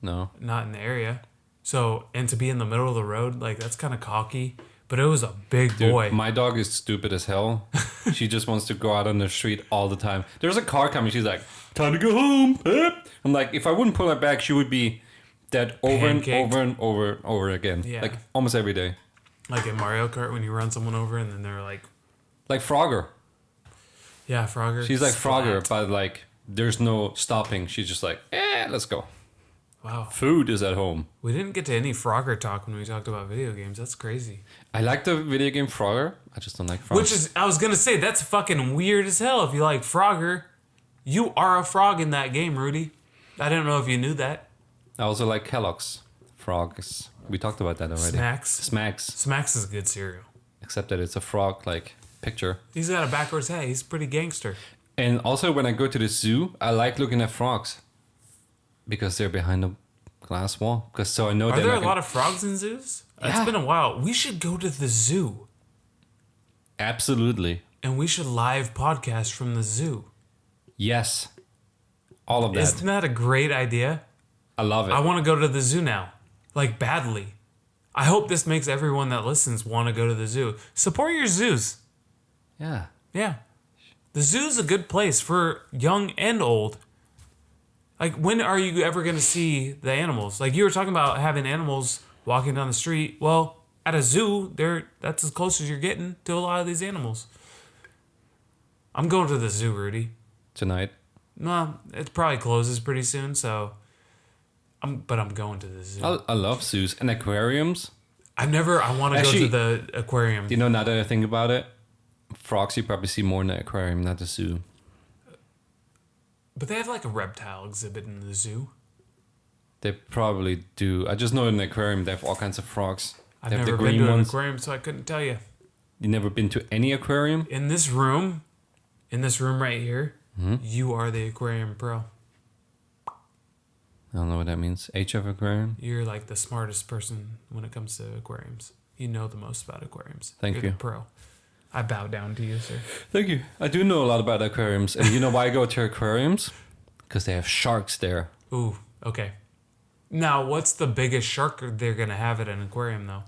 No. Not in the area. So, and to be in the middle of the road, like, that's kind of cocky. But it was a big Dude, boy. my dog is stupid as hell. She just wants to go out on the street all the time. There's a car coming. She's like, time to go home. I'm like, if I wouldn't pull her back, she would be dead over and over again. Yeah. Like almost every day. Like in Mario Kart when you run someone over and then they're like... Like Frogger. Yeah, Frogger. She's like Splat. Frogger, but like there's no stopping. She's just like, let's go. Wow. Food is at home. We didn't get to any Frogger talk when we talked about video games. That's crazy. I like the video game Frogger. I just don't like Frogger. Which is, I was going to say, that's fucking weird as hell if you like Frogger. You are a frog in that game, Rudy. I didn't know if you knew that. I also like Kellogg's frogs. We talked about that already. Smacks. Smacks is a good cereal. Except that it's a frog like picture. He's got a backwards hat. He's pretty gangster. And also when I go to the zoo, I like looking at frogs. Because they're behind a glass wall. Because so I know Are there a lot of frogs in zoos? Yeah. It's been a while. We should go to the zoo. Absolutely. And we should live podcast from the zoo. Yes. All of that. Isn't that a great idea? I love it. I want to go to the zoo now. Like, badly. I hope this makes everyone that listens want to go to the zoo. Support your zoos. Yeah. Yeah. The zoo's a good place for young and old. Like, when are you ever going to see the animals? Like, you were talking about having animals walking down the street. Well, at a zoo, that's as close as you're getting to a lot of these animals. I'm going to the zoo, Rudy. Tonight. No, it probably closes pretty soon, so... But I'm going to the zoo. I love zoos and aquariums. I want to go to the aquarium. You know, now that I think about it, frogs you probably see more in the aquarium, not the zoo. But they have like a reptile exhibit in the zoo. They probably do. I just know in the aquarium they have all kinds of frogs. I've They have never the been green to an ones. aquarium, so I couldn't tell you. You never been to any aquarium? In this room right here, Mm-hmm. you are the aquarium pro. I don't know what that means. HF aquarium? You're like the smartest person when it comes to aquariums. You know the most about aquariums. Thank You're you. the pro. I bow down to you, sir. Thank you. I do know a lot about aquariums. And you know why I go to aquariums? Because they have sharks there. Ooh, okay. Now, what's the biggest shark they're going to have at an aquarium, though?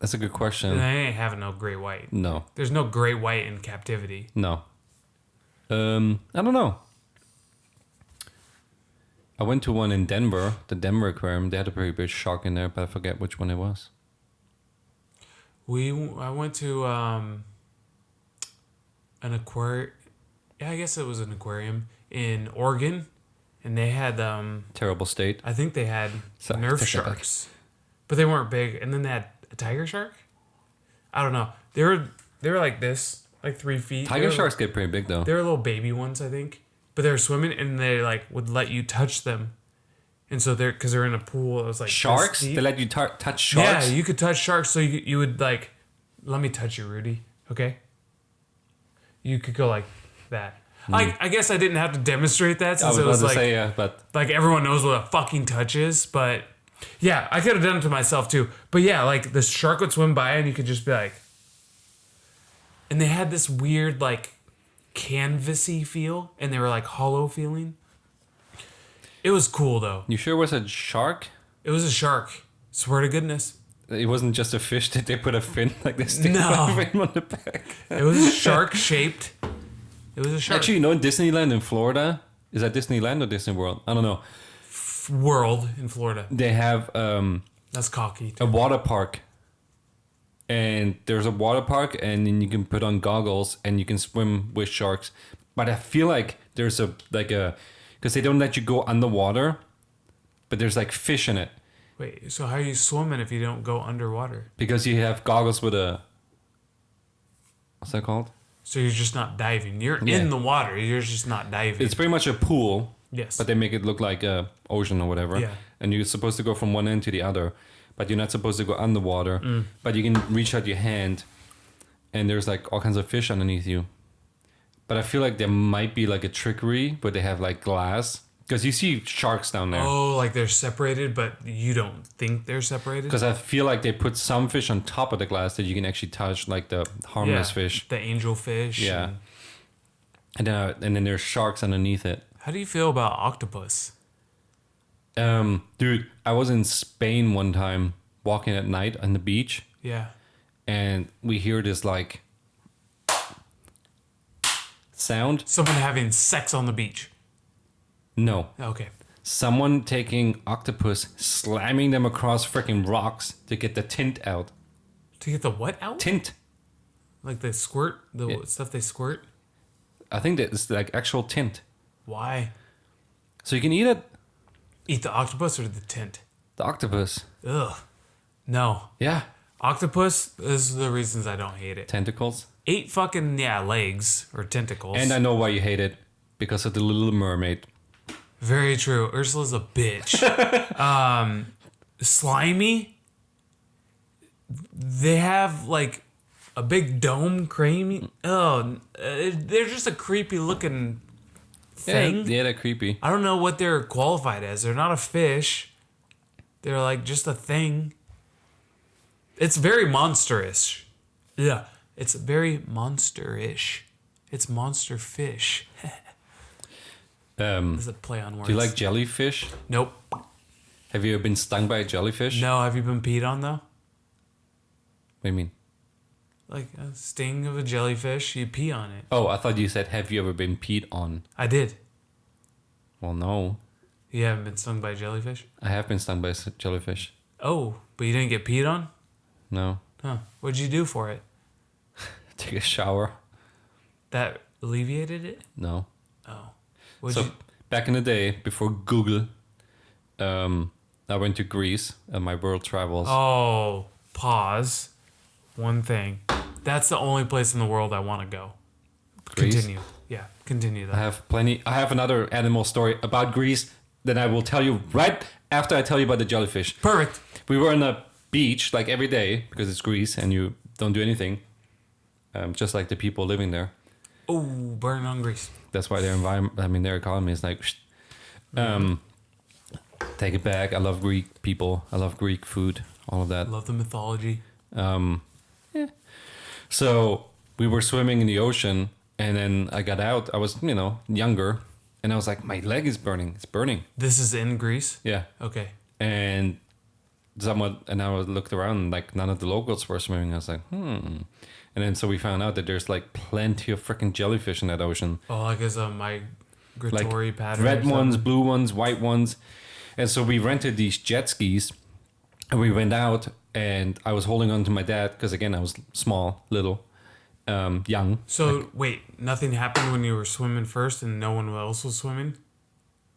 That's a good They question. ain't having no great white. No. There's no great white in captivity. No. I don't know. I went to one in Denver, the Denver Aquarium. They had a pretty big shark in there, but I forget which one it was. I went to an aquarium. Yeah, I guess it was an aquarium in Oregon, and they had Terrible state. I think they had Sorry, Nerf take that back. sharks, but they weren't big. And then they had a tiger shark. I don't know. They were like this, like 3 feet. Tiger sharks get pretty big though. They were little baby ones, I think. But they were swimming, and they like would let you touch them, and so because they're in a pool. It was like Sharks? this deep. They let you touch sharks? Yeah, you could touch sharks. So you would like, let me touch you, Rudy. Okay. You could go like that. I guess I didn't have to demonstrate that I since was it about was to like say, yeah, but like everyone knows what a fucking touch is, but yeah, I could have done it to myself too. But yeah, like the shark would swim by and you could just be like, and they had this weird like canvasy feel, and they were like hollow feeling. It was cool though. you sure it was a shark? It was a shark. Swear to goodness. It wasn't just a fish that they put a fin, like they stick No. a fin on the back. It was shark shaped. It was a shark. Actually, you know, in Disneyland in Florida, is that Disneyland or Disney World? I don't know. World in Florida. They have That's cocky. a water park. And there's a water park, and then you can put on goggles and you can swim with sharks. But I feel like there's because they don't let you go underwater, but there's like fish in it. Wait, so how are you swimming if you don't go underwater? Because you have goggles with what's that called? So you're just not diving. You're Yeah. in the water. You're just not diving. It's pretty much a pool, yes. but they make it look like a ocean or whatever. Yeah. And you're supposed to go from one end to the other, but you're not supposed to go underwater. But you can reach out your hand, and there's like all kinds of fish underneath you. But I feel like there might be like a trickery where they have like glass, because you see sharks down there. Oh, like they're separated, but you don't think they're separated? Because I feel like they put some fish on top of the glass that you can actually touch, like the harmless fish. The angel fish. Yeah. And then there's sharks underneath it. How do you feel about octopus? Dude, I was in Spain one time walking at night on the beach, Yeah. and we hear this like sound. Someone having sex on the beach. No, Okay. someone taking octopus, slamming them across freaking rocks to get the tint out. To get the what out? Tint. Like the squirt? The Yeah. stuff they squirt? I think that it's like actual tint. Why? So you can eat it. Eat the octopus or the tint? The octopus. Ugh. No. Yeah. Octopus, this is the reasons I don't hate it. Tentacles. 8 fucking, legs or tentacles. And I know why you hate it. Because of the Little Mermaid. Very true. Ursula's a bitch. Slimy. They have like a big dome crane. Oh, they're just a creepy looking thing. Yeah, they're creepy. I don't know what they're qualified as. They're not a fish. They're like just a thing. It's very monsterish. Yeah, it's very monsterish. It's monster fish. Is a play on words. Do you like jellyfish? Nope. Have you ever been stung by a jellyfish? No, have you been peed on though? What do you mean? Like a sting of a jellyfish, you pee on it. Oh, I thought you said, have you ever been peed on? I did. Well, no. You haven't been stung by a jellyfish? I have been stung by a jellyfish. Oh, but you didn't get peed on? No. Huh. What'd you do for it? Take a shower? That alleviated it? No. Oh. What'd So, you... back in the day, before Google, I went to Greece on my world travels. Oh, pause. One thing. That's the only place in the world I want to go. Greece? Continue. Yeah, continue I that. have another animal story about Greece that I will tell you right after I tell you about the jellyfish. Perfect. We were on a beach like every day because it's Greece and you don't do anything. Just like the people living there. Oh, burn on Greece. That's why their environment, their economy is like, take it back. I love Greek people. I love Greek food. All of that. Love the mythology. So we were swimming in the ocean, and then I got out. I was, younger, and I was like, my leg is burning. It's burning. This is in Greece? Yeah. Okay. And I looked around, and like none of the locals were swimming. I was like, And then so we found out that there's like plenty of freaking jellyfish in that ocean. Oh, like as a migratory pattern. Red ones, blue ones, white ones. And so we rented these jet skis, and we went out, and I was holding on to my dad because again I was small, little, young. So wait, nothing happened when you were swimming first, and no one else was swimming?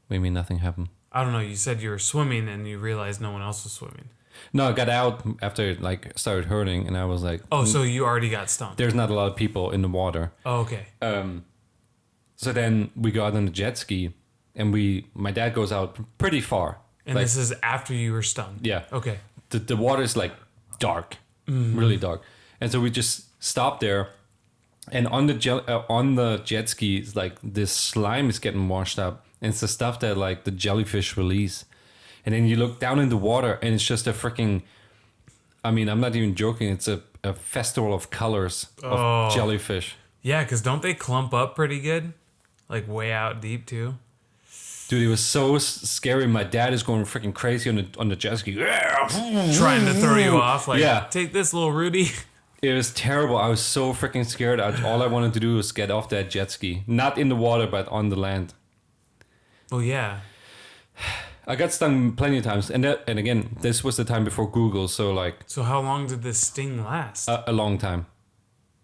What do you mean nothing happened? I don't know. You said you were swimming, and you realized no one else was swimming. No, I got out after it like started hurting, and I was like, Oh, so you already got stung. there's not a lot of people in the water. Oh, okay. So then we got on the jet ski, and my dad goes out pretty far. And like, this is after you were stung. yeah. Okay. The water is like dark, really dark. And so we just stopped there, And on the jet ski, it's like this slime is getting washed up, and it's the stuff that like the jellyfish release. And then you look down in the water, and it's just a freaking. I mean, I'm not even joking. It's a festival of colors of jellyfish. Yeah, because don't they clump up pretty good? Like way out deep too. Dude, it was so scary. My dad is going freaking crazy on the jet ski, Trying to throw you off. Like, Yeah. take this, little Rudy. It was terrible. I was so freaking scared. All I wanted to do was get off that jet ski, not in the water, but on the land. Well, yeah. I got stung plenty of times, and again, this was the time before Google, so like So how long did this sting last? a long time.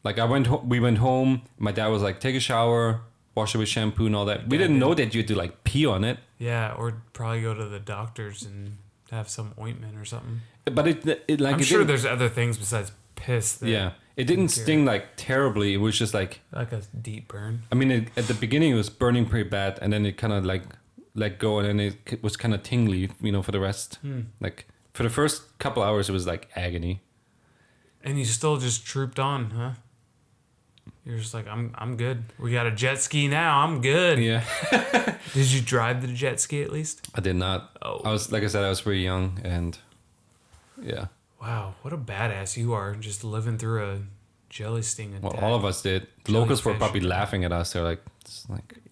Like we went home. My dad was like, "Take a shower, wash it with shampoo and all that." We didn't know that you had to like pee on it. Yeah, or probably go to the doctors and have some ointment or something. But it like I'm it sure didn't- there's other things besides piss. That yeah, it didn't sting like terribly. It was just like like a deep burn. I mean, at the beginning it was burning pretty bad, and then it kind of like let go, and then it was kind of tingly, for the rest. Like for the first couple hours, it was like agony. And you still just trooped on, huh? You're just like, I'm good. We got a jet ski now. I'm good. Yeah, Did you drive the jet ski at least? I did not. Oh. I was like I said, I was pretty young, and yeah. Wow, what a badass you are, just living through a jelly sting attack. Well, all of us did. The locals were Jellyfish. probably laughing at us. They're like,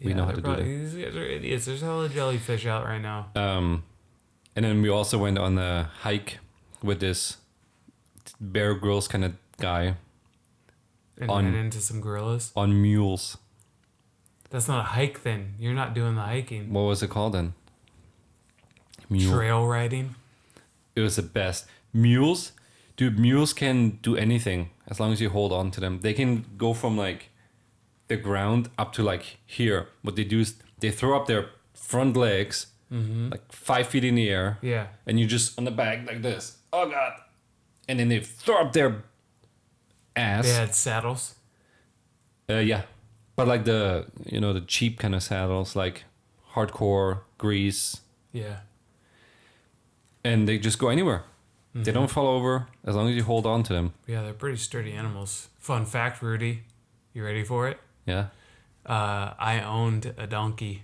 we know how to do that. These guys are idiots. There's hella jellyfish out right now. And then we also went on a hike with this Bear Grylls kind of guy And on- ran into some gorillas. on mules. That's not a hike then. You're not doing the hiking. What was it called then? Mule. Trail riding. It was the best. Mules, dude, mules can do anything as long as you hold on to them. They can go from like the ground up to like here. What they do is they throw up their front legs like 5 feet in the air. Yeah. And you just on the back like this. Oh God. And then they throw up their ass. They had saddles. Yeah. But like the cheap kind of saddles, like hardcore grease. Yeah. And they just go anywhere. They don't fall over as long as you hold on to them. Yeah, they're pretty sturdy animals. Fun fact, Rudy. You ready for it? Yeah. I owned a donkey.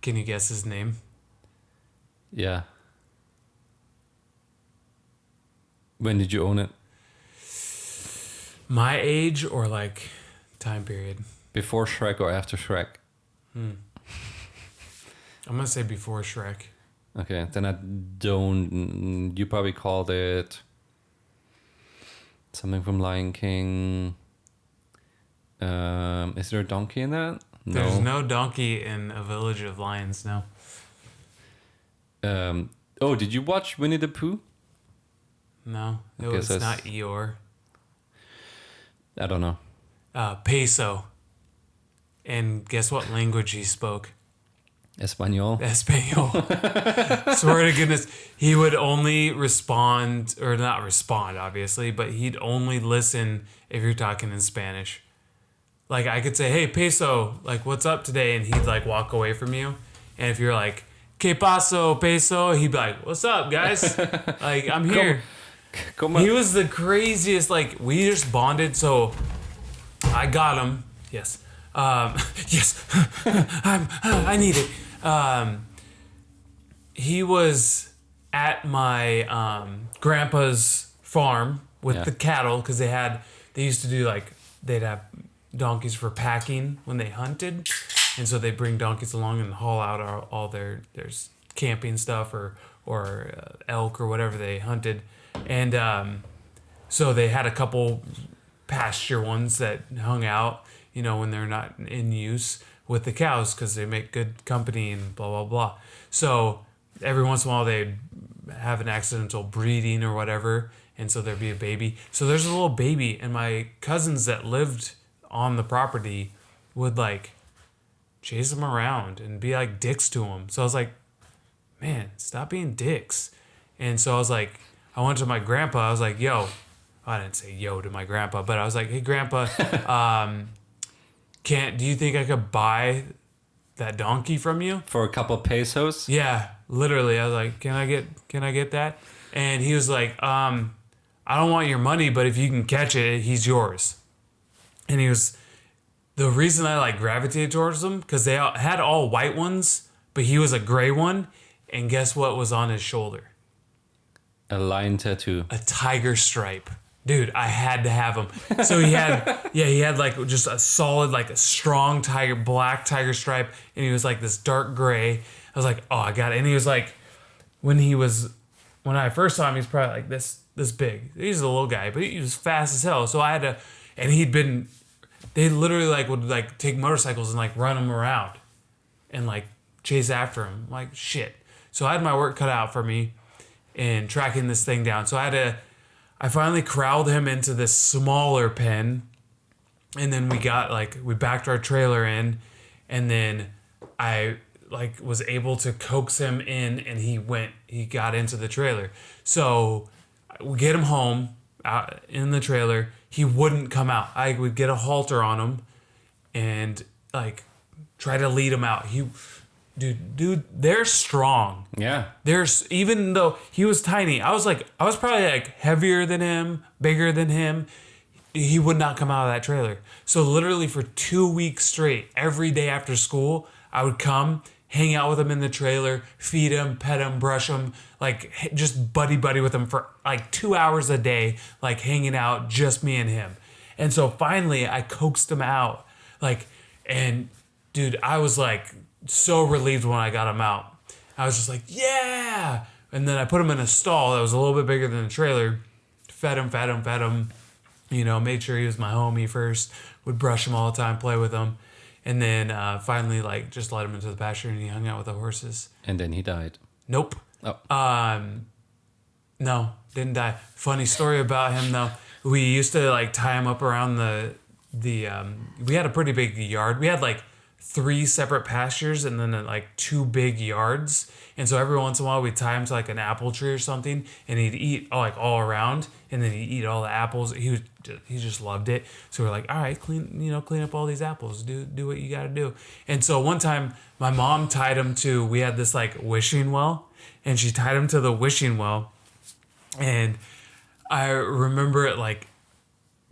Can you guess his name? Yeah. When did you own it? My age or like time period? Before Shrek or after Shrek? I'm going to say before Shrek. Okay, then I don't. You probably called it something from Lion King. Is there a donkey in that? There's no donkey in A Village of Lions, no. Oh, did you watch Winnie the Pooh? No, it Okay, was so not Eeyore. I don't know. Peso. And guess what language he spoke? Espanol. Espanol. Swear to goodness, he would only respond, or not respond, obviously, but he'd only listen if you're talking in Spanish. Like, I could say, hey, Peso, like, what's up today? And he'd, like, walk away from you. And if you're like, que paso, Peso? He'd be like, what's up, guys? Like, I'm here. Come on. He was the craziest, like, we just bonded, so I got him. Yes. Yes. I need it. He was at my grandpa's farm with the cattle because they used to do like, they'd have donkeys for packing when they hunted. And so they bring donkeys along and haul out all their camping stuff or elk or whatever they hunted. And so they had a couple pasture ones that hung out, when they're not in use with the cows because they make good company and blah, blah, blah. So every once in a while they'd have an accidental breeding or whatever. And so there'd be a baby. So there's a little baby, and my cousins that lived on the property would like chase him around and be like dicks to him. So I was like, man, stop being dicks. And so I was like, I went to my grandpa. I was like, yo, I didn't say yo to my grandpa, but I was like, hey, grandpa, do you think I could buy that donkey from you? For a couple pesos? Yeah, literally. I was like, can I get that? And he was like, I don't want your money, but if you can catch it, he's yours. And the reason I like gravitated towards him, because they had all white ones, but he was a gray one. And guess what was on his shoulder? A lion tattoo. A tiger stripe. Dude, I had to have him. So he had like just a solid, like a strong black tiger stripe. And he was like this dark gray. I was like, oh, I got it. And he was like, when I first saw him, he's probably like this big. He's a little guy, but he was fast as hell. So I had to, and they literally like would like take motorcycles and like run him around and like chase after him. Like shit. So I had my work cut out for me in tracking this thing down. So I finally corralled him into this smaller pen, and then we backed our trailer in, and then I like was able to coax him in, and he got into the trailer. So we get him home out in the trailer. He wouldn't come out. I would get a halter on him and like try to lead him out. Dude, they're strong. Yeah. Even though he was tiny, I was probably like heavier than him, bigger than him. He would not come out of that trailer. So literally for 2 weeks straight, every day after school, I would come, hang out with him in the trailer, feed him, pet him, brush him, like just buddy with him for like 2 hours a day, like hanging out, just me and him. And so finally I coaxed him out. And dude, I was like so relieved when I got him out. I was just like, yeah. And then I put him in a stall that was a little bit bigger than the trailer, fed him, you know, made sure he was my homie first, would brush him all the time, play with him. And then finally, like, just let him into the pasture and he hung out with the horses. And then he died. Nope. Oh. No, didn't die. Funny story about him, though. We used to, like, tie him up around we had a pretty big yard. We had, like, 3 separate pastures and then, like, 2 big yards. And so every once in a while, we'd tie him to, like, an apple tree or something, and he'd eat, like, all around, and then he'd eat all the apples. He just loved it. So we're like, all right, clean up all these apples. Do what you got to do. And so one time, my mom tied him to, we had this, like, wishing well, and she tied him to the wishing well. And I remember it, like,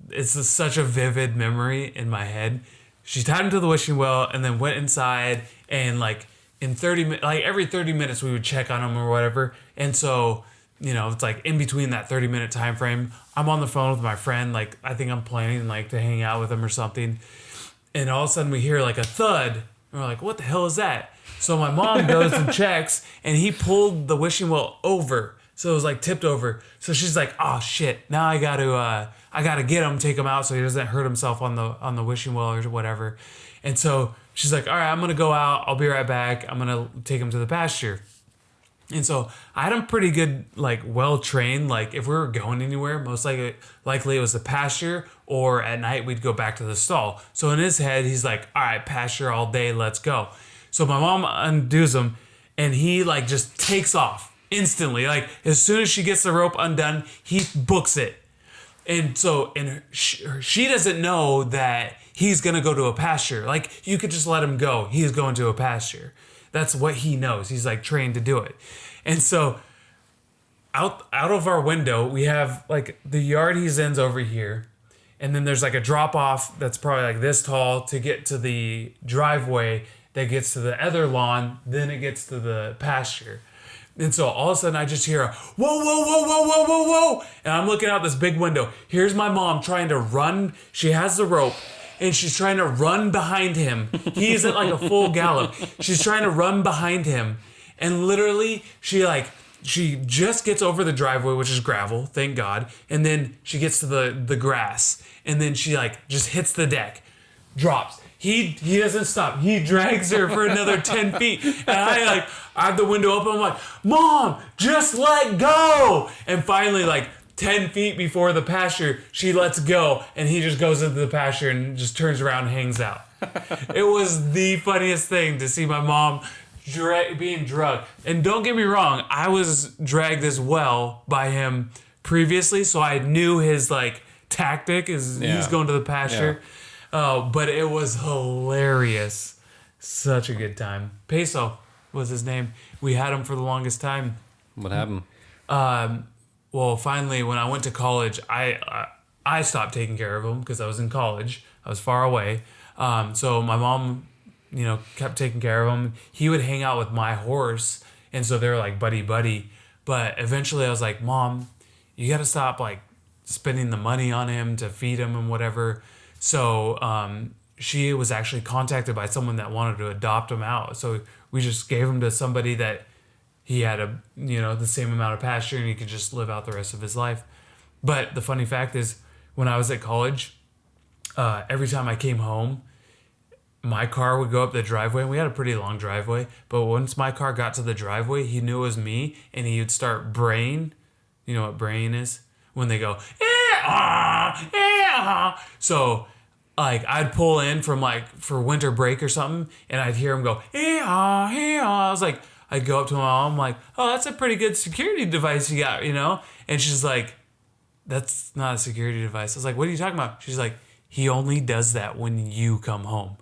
it's such a vivid memory in my head. She tied him to the wishing well and then went inside, and like in 30 minutes, like every 30 minutes we would check on him or whatever. And so, you know, it's like in between that 30-minute time frame, I'm on the phone with my friend. Like, I think I'm planning like to hang out with him or something. And all of a sudden we hear like a thud. And we're like, what the hell is that? So my mom goes and checks, and he pulled the wishing well over. So it was like tipped over. So she's like, oh shit, now I gotta get him, take him out so he doesn't hurt himself on the wishing well or whatever. And so she's like, all right, I'm gonna go out, I'll be right back. I'm gonna take him to the pasture. And so I had him pretty good, like well trained. Like if we were going anywhere, most likely it was the pasture, or at night we'd go back to the stall. So in his head, he's like, all right, pasture all day, let's go. So my mom undoes him, and he like just takes off instantly. Like as soon as she gets the rope undone, he books it. And so, she doesn't know that he's going to go to a pasture. Like, you could just let him go. He's going to a pasture. That's what he knows. He's, like, trained to do it. And so, out of our window, we have, like, the yard he's in's over here. And then there's, like, a drop-off that's probably, like, this tall to get to the driveway that gets to the other lawn. Then it gets to the pasture. And so all of a sudden I just hear a whoa, whoa, whoa, whoa, whoa, whoa, whoa. And I'm looking out this big window. Here's my mom trying to run. She has the rope and she's trying to run behind him. He's at like a full gallop. She's trying to run behind him. And literally she just gets over the driveway, which is gravel, thank God. And then she gets to the grass. And then she like just hits the deck, drops. He doesn't stop. He drags her for another 10 feet. And I have the window open. I'm like, Mom, just let go. And finally, like 10 feet before the pasture, she lets go. And he just goes into the pasture and just turns around and hangs out. It was the funniest thing to see my mom being drugged. And don't get me wrong, I was dragged as well by him previously. So I knew his like tactic is he's going to the pasture. Yeah. Oh, but it was hilarious. Such a good time. Peso was his name. We had him for the longest time. What happened? Well, finally, when I went to college, I I stopped taking care of him because I was in college. I was far away. So my mom, kept taking care of him. He would hang out with my horse, and so they were like buddy buddy. But eventually, I was like, Mom, you got to stop like spending the money on him to feed him and whatever. So she was actually contacted by someone that wanted to adopt him out. So we just gave him to somebody that he had the same amount of pasture, and he could just live out the rest of his life. But the funny fact is, when I was at college, every time I came home, my car would go up the driveway, and we had a pretty long driveway. But once my car got to the driveway, he knew it was me, and he would start braying. You know what braying is? When they go, so like I'd pull in from like for winter break or something, and I'd hear him go, I was like, I'd go up to my mom, like, oh, that's a pretty good security device you got, And she's like, that's not a security device. I was like, what are you talking about? She's like, he only does that when you come home.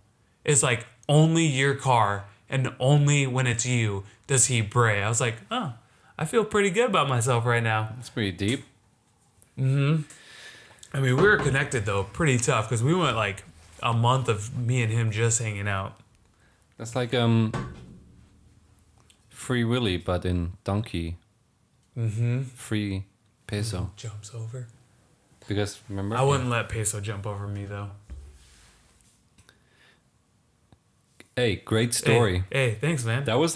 It's like only your car and only when it's you does he bray. I was like, oh, I feel pretty good about myself right now. That's pretty deep. Mm-hmm. I mean, we were connected though, pretty tough, because we went like a month of me and him just hanging out. That's like Free Willy, but in donkey. Mm-hmm. Free Peso. Jumps over. Because remember, I wouldn't let Peso jump over me though. Hey, great story. Hey, thanks, man. That was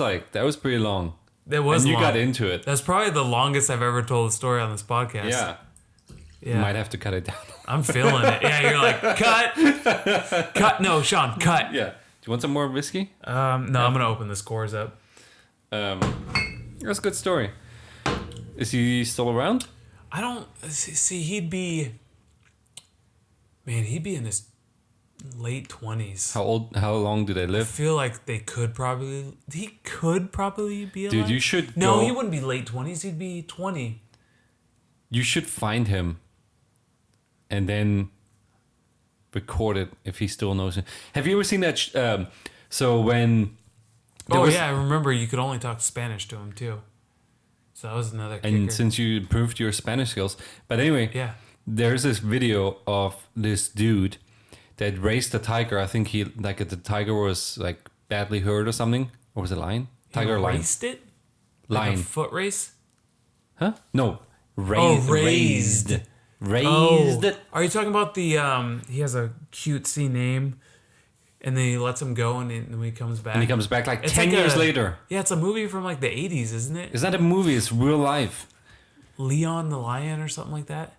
pretty long. That was and you long. got into it. That's probably the longest I've ever told a story on this podcast. Yeah. You might have to cut it down. I'm feeling it. Yeah, you're like, cut. No, Sean, cut. Yeah. Do you want some more whiskey? No, I'm gonna open the scores up. That's a good story. Is he still around? I don't see. He'd be in his late 20s. How old? How long do they I live? feel like he could probably be alive. Dude, you should. No, he wouldn't be late 20s. He'd be 20. You should find him, and then record it if he still knows it. Have you ever seen that? So when. I remember you could only talk Spanish to him too. So that was another kicker. And since you improved your Spanish skills, but anyway, yeah, there's this video of this dude that raced a tiger. I think the tiger was like badly hurt or something, or was it lion? Tiger or lion? Raced it? Lion. Like a foot race? Huh? No. Raised. Oh. Are you talking about the he has a cutesy name, and then he lets him go, and then he comes back? And he comes back like it's 10 like years later. Yeah, it's a movie from like the 80s, isn't it? It's not a movie, it's real life. Leon the Lion or something like that?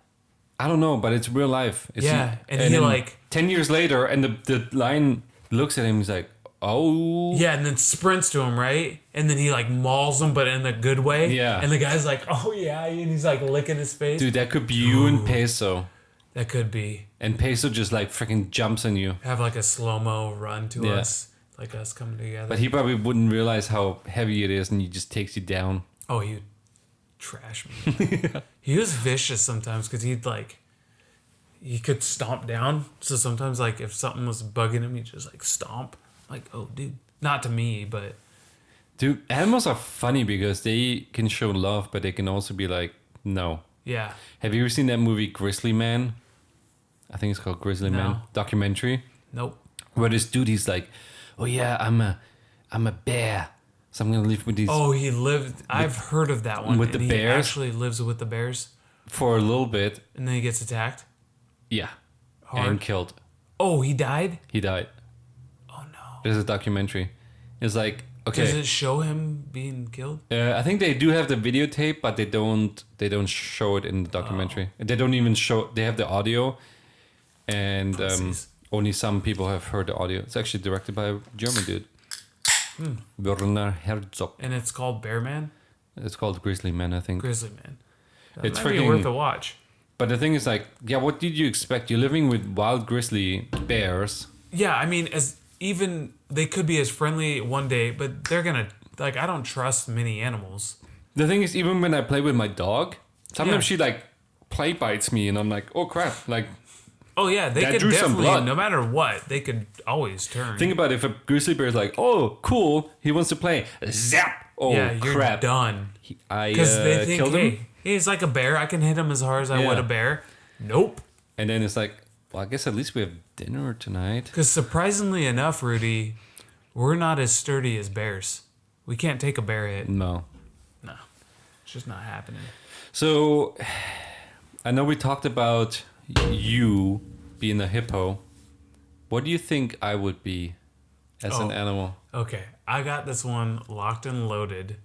I don't know, but it's real life. It's and he like 10 years later, and the lion looks at him. He's like, "Oh." Yeah, and then sprints to him, right? And then he like mauls him, but in a good way. Yeah. And the guy's like, "Oh yeah," and he's like licking his face. Dude, that could be you and Peso. That could be. And Peso just like freaking jumps on you. Have like a slow-mo run to us, like us coming together. But he probably wouldn't realize how heavy it is, and he just takes you down. Oh, he would trash me. He was vicious sometimes because he could stomp down. So sometimes like if something was bugging him, he'd just like stomp. Like, oh, dude. Not to me, but... Dude, animals are funny because they can show love, but they can also be like, no. Yeah. Have you ever seen that movie Grizzly Man? I think it's called Grizzly Man. Documentary. Nope. Where this dude, he's like, oh yeah, I'm a bear. So I'm going to live with these... Oh, he lived... I've heard of that one. With the bears? He actually lives with the bears. For a little bit. And then he gets attacked? Yeah. Hard. And killed. Oh, he died? He died. Oh, no. There's a documentary. It's like, okay. Does it show him being killed? I think they do have the videotape, but they don't show it in the documentary. They don't even show... They have the audio. And only some people have heard the audio. It's actually directed by a German dude. Werner Herzog. And it's called Bear Man? It's called Grizzly Man, I think. Grizzly Man. It's might be freaking worth a watch. But the thing is, like, yeah, what did you expect? You're living with wild grizzly bears. Yeah, I mean, they could be as friendly one day, but they're gonna I don't trust many animals. The thing is, even when I play with my dog, sometimes she like play bites me, and I'm like, oh crap, like. Oh yeah, they could drew some definitely, blood. no matter what, they could always turn. Think about it, if a grizzly bear is like, oh cool, he wants to play, zap. Oh yeah, you're crap, done. I Because they think, killed him. hey, he's like a bear. I can hit him as hard as I would a bear. Nope. And then it's like, well, I guess at least we have dinner tonight. Because surprisingly enough, Rudy, we're not as sturdy as bears. We can't take a bear hit. No. No, it's just not happening. So, I know we talked about you being a hippo. What do you think I would be as an animal? Okay, I got this one locked and loaded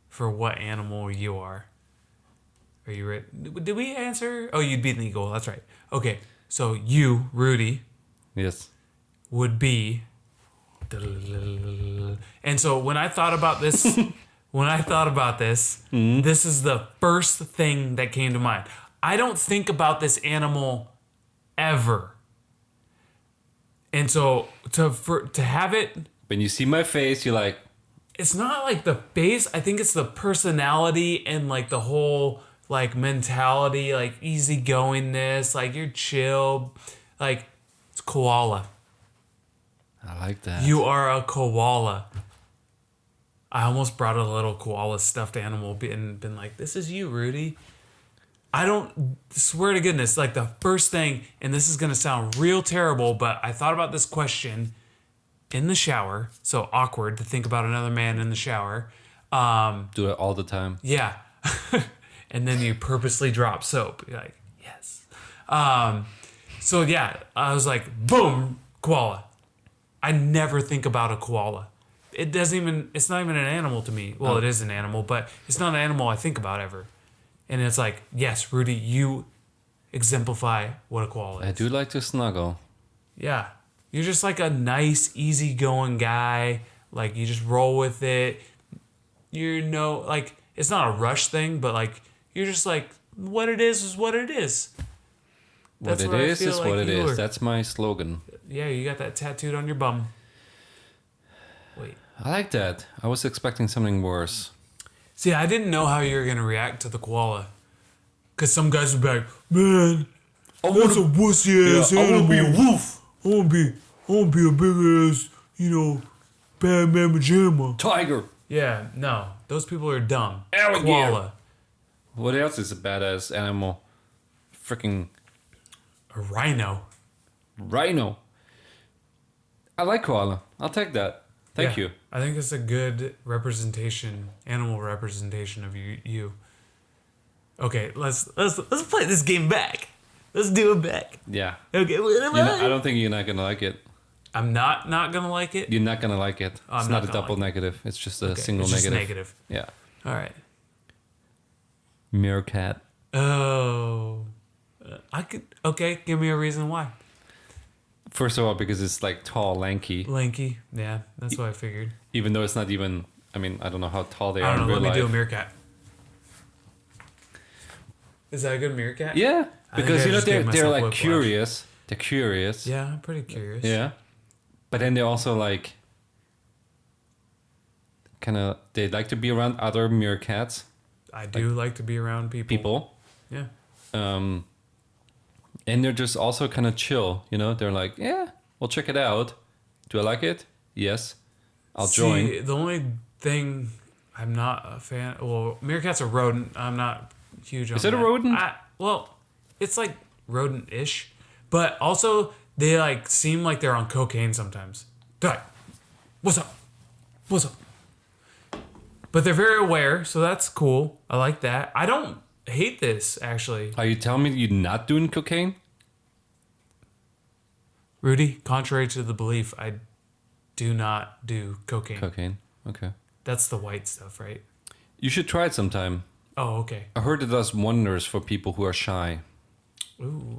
for what animal you are. Are you ready? Did we answer? Oh, you'd be an eagle. That's right. Okay, so you, Rudy, Yes. would be. And so when I thought about this, this is the first thing that came to mind. I don't think about this animal ever. And so to have it, When you see my face, you're like, it's not like the face. I think it's the personality and like the whole like mentality, like easygoingness, like you're chill, like it's koala. I like that. You are a koala. I almost brought a little koala stuffed animal and been like, this is you, Rudy. I don't swear to goodness, like the first thing, and this is going to sound real terrible, but I thought about this question in the shower. So awkward to think about another man in the shower. Do it all the time. Yeah. And then you purposely drop soap. You're like, yes. So yeah, I was like, boom, koala. I never think about a koala. It's not even an animal to me. Well, it is an animal, but it's not an animal I think about ever. And it's like, yes, Rudy, you exemplify what a koala is. I do like to snuggle. Yeah. You're just like a nice, easygoing guy. Like, you just roll with it. Like, it's not a rush thing, but like, you're just like, what it is what it is. What it is what it is. That's my slogan. Yeah, you got that tattooed on your bum. Wait. I like that. I was expecting something worse. See, I didn't know how you were going to react to the koala. Because some guys would be like, man, that's a wussy ass animal. I want to be a wolf. I want to be a big ass, Batman pajama. Tiger. Yeah, no. Those people are dumb. Alligator. Koala. What else is a badass animal? Freaking A rhino. rhino. I like koala. I'll take that. Thank you. I think it's a good animal representation of you. Okay, let's play this game back. Let's do it back. Yeah. Okay, I don't think you're not gonna like it. I'm not gonna like it. You're not gonna like it. I'm It's not not a gonna double like negative. It's just a Okay, single it's just negative. negative. Yeah. All right. Meerkat. Oh, I could. Okay, give me a reason why. First of all, because it's like tall, lanky. Lanky. Yeah, that's what I figured. Even though it's not even. I mean, I don't know how tall they I are don't in know. real Let me life. do a meerkat. Is that a good meerkat? Yeah, I think because I just gave they're myself like whiplash. curious. They're curious. Yeah, I'm pretty curious. Yeah. But then they're also like they like to be around other meerkats. I do like to be around people. Yeah. And they're just also kind of chill, They're like, yeah, we'll check it out. Do I like it? Yes. I'll join. The only thing I'm not a fan. Well, meerkat's a rodent. I'm not huge on. Is it a that. rodent? Well, it's like rodent-ish, but also they like seem like they're on cocaine sometimes. They're like, what's up? What's up? But they're very aware, so that's cool. I like that. I don't hate this, actually. Are you telling me you're not doing cocaine? Rudy, contrary to the belief, I do not do cocaine. Cocaine. Okay. That's the white stuff, right? You should try it sometime. Oh, okay. I heard it does wonders for people who are shy. Ooh,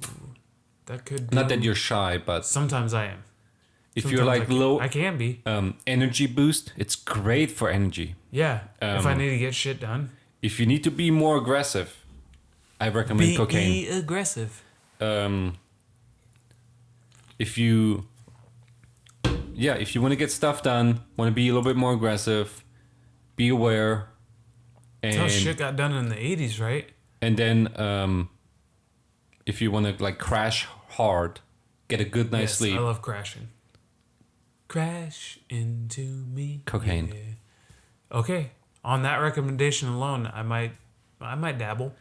that could be. Not that you're shy, but Sometimes I am. if Sometimes you're like low I can be. energy boost, it's great for energy. Yeah. If I need to get shit done. If you need to be more aggressive, I recommend cocaine. Be aggressive. If you want to get stuff done, want to be a little bit more aggressive, be aware. That's how shit got done in the 80s, right? And then if you want to like crash hard, get a good night's sleep. I love crashing. Crash into me. Cocaine. Yeah. Okay. On that recommendation alone, I might dabble.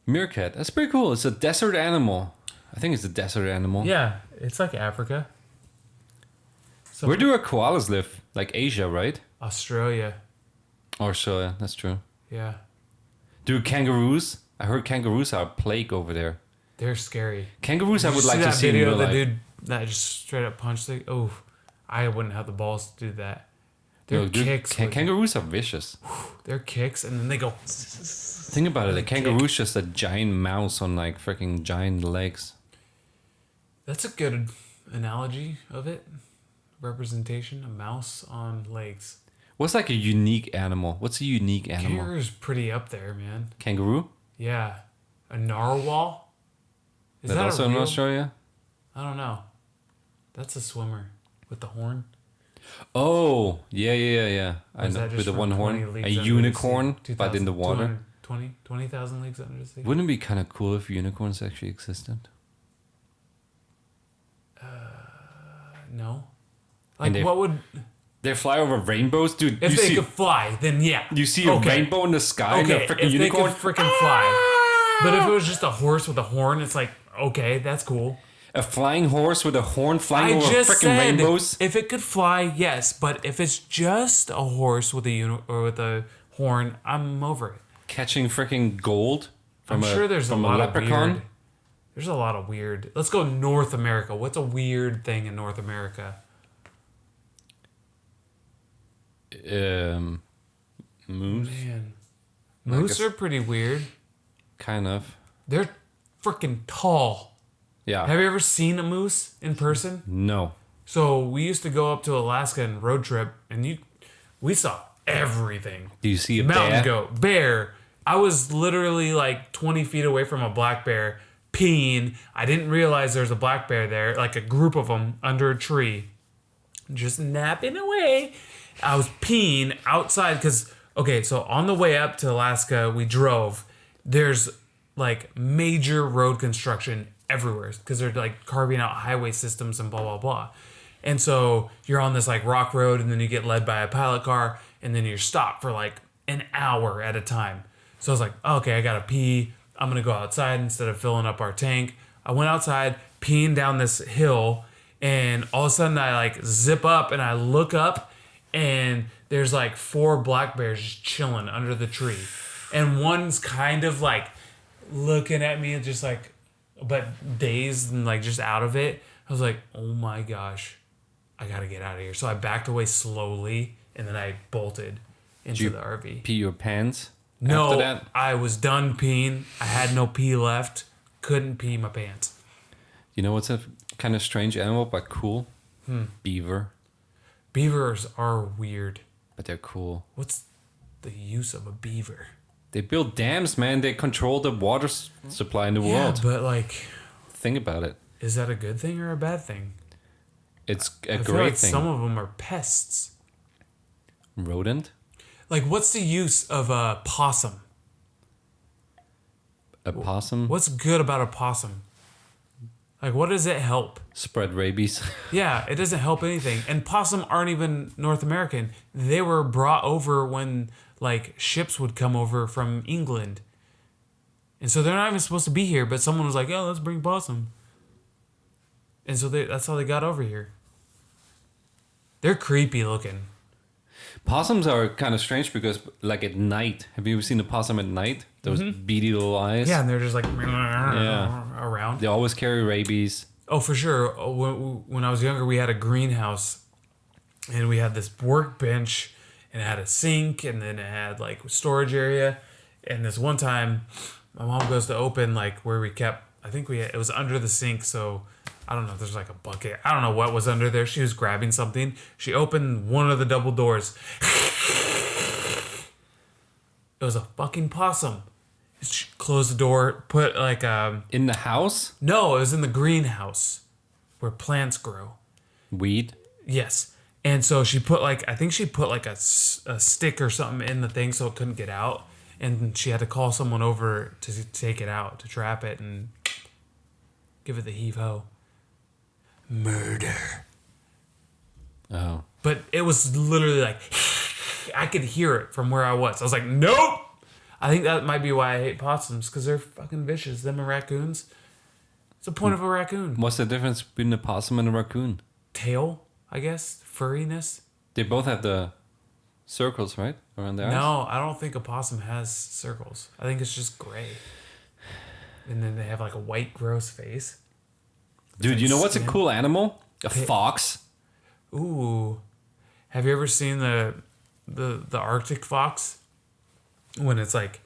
Meerkat. That's pretty cool. It's a desert animal. I think it's a desert animal. Yeah, it's like Africa. So Where do our koalas live? Like Asia, right? Australia. Or so, yeah, that's true. Yeah. Do kangaroos? I heard kangaroos are a plague over there. They're scary. Kangaroos, I Did would you like to that see in video real of the life. dude that just straight up punched the... Oh, I wouldn't have the balls to do that. Their No, dude, kicks. kangaroos are vicious. Their kicks, and then they go... Think about it. A kangaroo's just a giant mouse on like freaking giant legs. That's a good analogy of it. Representation. A mouse on legs. What's like a unique animal? What's a unique animal? Kangaroo's pretty up there, man. Kangaroo? Yeah. A narwhal? Is That that also a in real... Australia? I don't know. That's a swimmer with the horn. Oh, yeah. I Or is know. that just With the from one 20 horn. leagues A under the sea? unicorn, but 2,000 in the water. 20,000 leagues under the sea? Wouldn't it be kind of cool if unicorns actually existed? No. And Like, they- what would... They fly over rainbows? Dude, If you they see, could fly, then yeah. you see a rainbow in the sky and a Okay, freaking if unicorn? they could freaking fly. But if it was just a horse with a horn, it's like, okay, that's cool. A flying horse with a horn I flying over just freaking said, rainbows? if it could fly, yes. But if it's just a horse with a horn, I'm over it. Catching freaking gold I'm from sure there's a from lot of leprechaun? weird. There's a lot of weird. Let's go North America. What's a weird thing in North America? Moose, Man, I moose guess- are pretty weird. kind of. They're freaking tall. Yeah. Have you ever seen a moose in person? No. So we used to go up to Alaska and road trip, and we saw everything. Do you see a Mountain bear? goat, bear. I was literally like 20 feet away from a black bear peeing. I didn't realize there was a black bear there, like a group of them under a tree, just napping away. I was peeing outside because, okay, so on the way up to Alaska, we drove. There's like major road construction everywhere because they're like carving out highway systems and blah, blah, blah. And so you're on this like rock road, and then you get led by a pilot car, and then you're stopped for like an hour at a time. So I was like, okay, I gotta pee. I'm gonna go outside instead of filling up our tank. I went outside, peeing down this hill, and all of a sudden I like zip up and I look up, and there's like 4 black bears just chilling under the tree. And one's kind of like looking at me and just like, but dazed and like just out of it. I was like, oh my gosh, I gotta get out of here. So I backed away slowly, and then I bolted into the RV. Pee your pants? No, After that? I was done peeing. I had no pee left. Couldn't pee my pants. You know what's a kind of strange animal but cool? Beaver. Beavers are weird. But they're cool. What's the use of a beaver? They build dams, man. They control the water supply in the world. Yeah, but like, Think about it. is that a good thing or a bad thing? It's a I feel great like thing. some of them are pests. Rodent? Like, what's the use of a possum? A possum? What's good about a possum? Like, what does it help? Spread rabies. Yeah, it doesn't help anything. And possum aren't even North American. They were brought over when like ships would come over from England. And so they're not even supposed to be here, but someone was like, "Oh, let's bring possum." And so that's how they got over here. They're creepy looking. Possums are kind of strange because, like, at night, have you ever seen a possum at night? Those beady little eyes? Yeah, and they're just like around. They always carry rabies. Oh, for sure. When I was younger, we had a greenhouse, and we had this workbench, and it had a sink, and then it had like storage area. And this one time, my mom goes to open like where we kept. I think it was under the sink, so I don't know if there's like a bucket. I don't know what was under there. She was grabbing something. She opened one of the double doors. It was a fucking possum. She closed the door, put like In the house? no, it was in the greenhouse where plants grow. Weed? Yes. And so she put like, I think she put like a stick or something in the thing so it couldn't get out. And she had to call someone over to take it out, to trap it and give it the heave-ho. Murder. Oh. But it was literally like, I could hear it from where I was. I was like, nope, I think that might be why I hate possums, because they're fucking vicious. Them and raccoons. What's the point of a raccoon? What's the difference between a possum and a raccoon? Tail, I guess. Furriness. They both have the circles, right? Around their eyes? No, I don't think a possum has circles. I think it's just gray. And then they have like a white, gross face. Dude, like you know what's a skin. cool animal? A fox. Ooh. Have you ever seen the Arctic fox? When it's like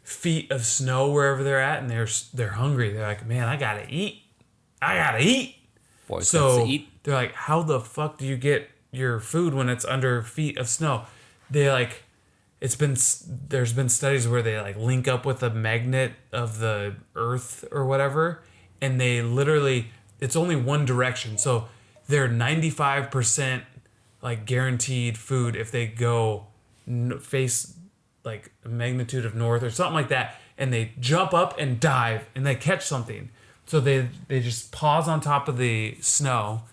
feet of snow wherever they're at, and they're hungry. They're like, man, I gotta eat. Boys So have to eat. they're like, how the fuck do you get your food when it's under feet of snow? They like, there's been studies where they like link up with a magnet of the earth or whatever, and they literally, it's only one direction. So they're 95% like guaranteed food if they go face like a magnitude of north or something like that, and they jump up and dive and they catch something. So they just pause on top of the snow,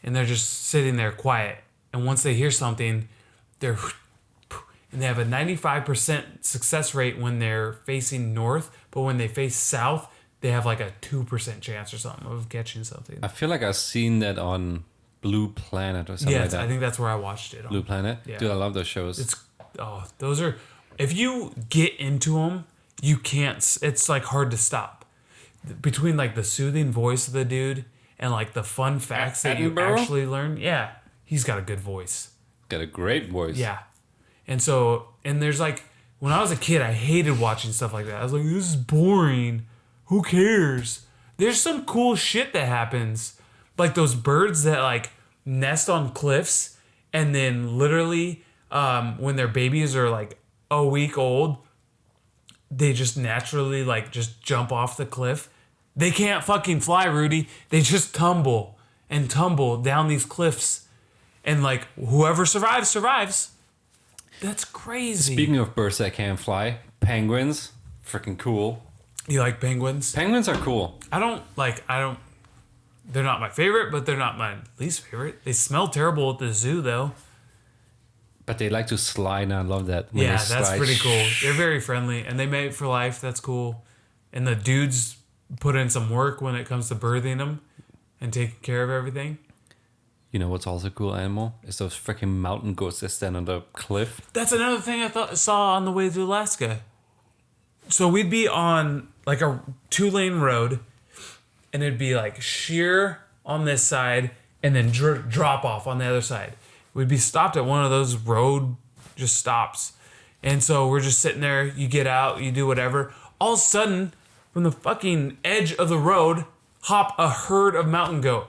and they're just sitting there quiet. And once they hear something, and they have a 95% success rate when they're facing north, but when they face south, they have like a 2% chance or something of catching something. I feel like I've seen that on Blue Planet or something like that. I think that's where I watched it on. Blue Planet? Yeah. Dude, I love those shows. Those are, if you get into them, you can't, it's like hard to stop. Between like the soothing voice of the dude and like the fun facts that you actually learn. Yeah, he's got a good voice. Got a great voice. Yeah. And there's like, when I was a kid, I hated watching stuff like that. I was like, this is boring. Who cares? There's some cool shit that happens. Like those birds that like nest on cliffs, and then literally when their babies are like a week old, they just naturally like just jump off the cliff. They can't fucking fly, Rudy. They just tumble down these cliffs. And like whoever survives. That's crazy. Speaking of birds that can't fly, penguins, freaking cool. You like penguins? Penguins are cool. They're not my favorite, but they're not my least favorite. They smell terrible at the zoo though. But they like to slide, and I love that. When Yeah, they that's slide. pretty cool. They're very friendly, and they mate for life. That's cool. And the dudes put in some work when it comes to birthing them and taking care of everything. You know what's also a cool animal? Is those freaking mountain goats that stand on the cliff. That's another thing I saw on the way to Alaska. So we'd be on like a 2-lane road, and it'd be like sheer on this side and then drop off on the other side. We'd be stopped at one of those road just stops. And so we're just sitting there, you get out, you do whatever. All of a sudden, from the fucking edge of the road, hop a herd of mountain goat.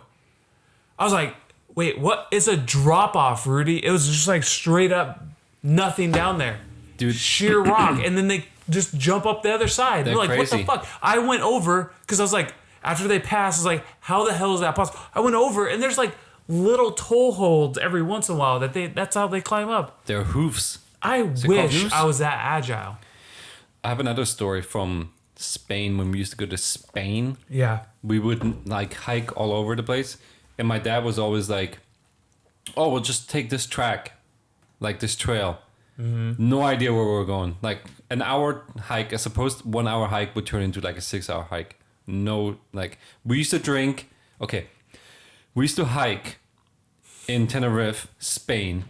I was like, wait, what? It's a drop off, Rudy. It was just like straight up nothing down there. Dude. Sheer rock. And then they just jump up the other side. They're We're like, crazy. what the fuck? I went over, because I was like, after they passed, I was like, how the hell is that possible? I went over, and there's like little toe holds every once in a while that's how they climb up. Their hoofs. I it called wish hoofs? I was that agile. I have another story from Spain. When we used to go to Spain, Yeah. we would like hike all over the place. And my dad was always like, oh, we'll just take this track, like this trail. Mm-hmm. No idea where we were going. Like an hour hike, as opposed to 1 hour hike would turn into like a 6 hour hike. No, like we used to drink. Okay. We used to hike in Tenerife, Spain,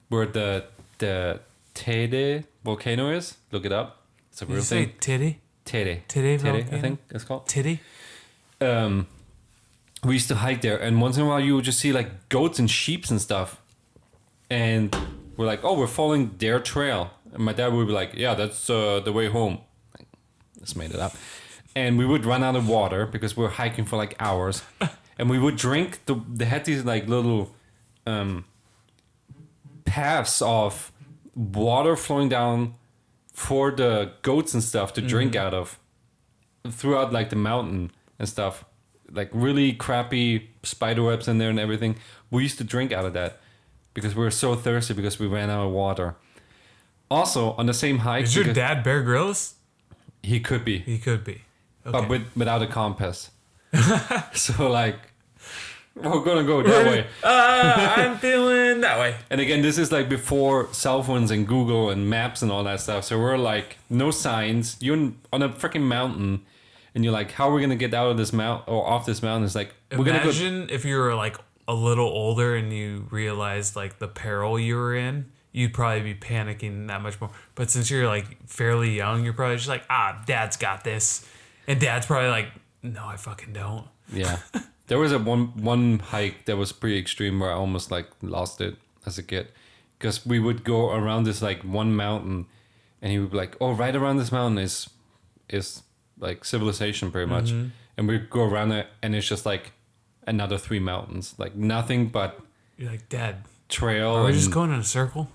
where the Tede volcano is. Look it up. It's a Did real you say thing. titty? Tede. Tede I volcano? think it's called. Titty? We used to hike there, and once in a while you would just see like goats and sheep and stuff. And we're like, oh, we're following their trail. And my dad would be like, yeah, that's the way home. Like, just made it up. And we would run out of water because we were hiking for like hours. And we would drink, they had these like little paths of water flowing down for the goats and stuff to drink out of throughout like the mountain and stuff. Like really crappy spider webs in there and everything. We used to drink out of that because we were so thirsty because we ran out of water. Also, on the same hike... Is your dad Bear Grylls? He could be. He could be. Okay. But without a compass. So like... we're gonna go that way. I'm feeling that way. And again, this is like before cell phones and Google and maps and all that stuff. So we're like, no signs. You're on a freaking mountain, and you're like, how are we gonna get out of this mountain or off this mountain? It's like, we're gonna go. Imagine if you were like a little older and you realized like the peril you were in. You'd probably be panicking that much more. But since you're like fairly young, you're probably just like, Dad's got this. And Dad's probably like, no, I fucking don't. Yeah. There was a one hike that was pretty extreme where I almost like lost it as a kid. Because we would go around this like one mountain and he would be like, oh, right around this mountain is like civilization pretty much. Mm-hmm. And we'd go around it and it's just like another 3 mountains. Like nothing but You're like, Dad, trail. are we just going in a circle?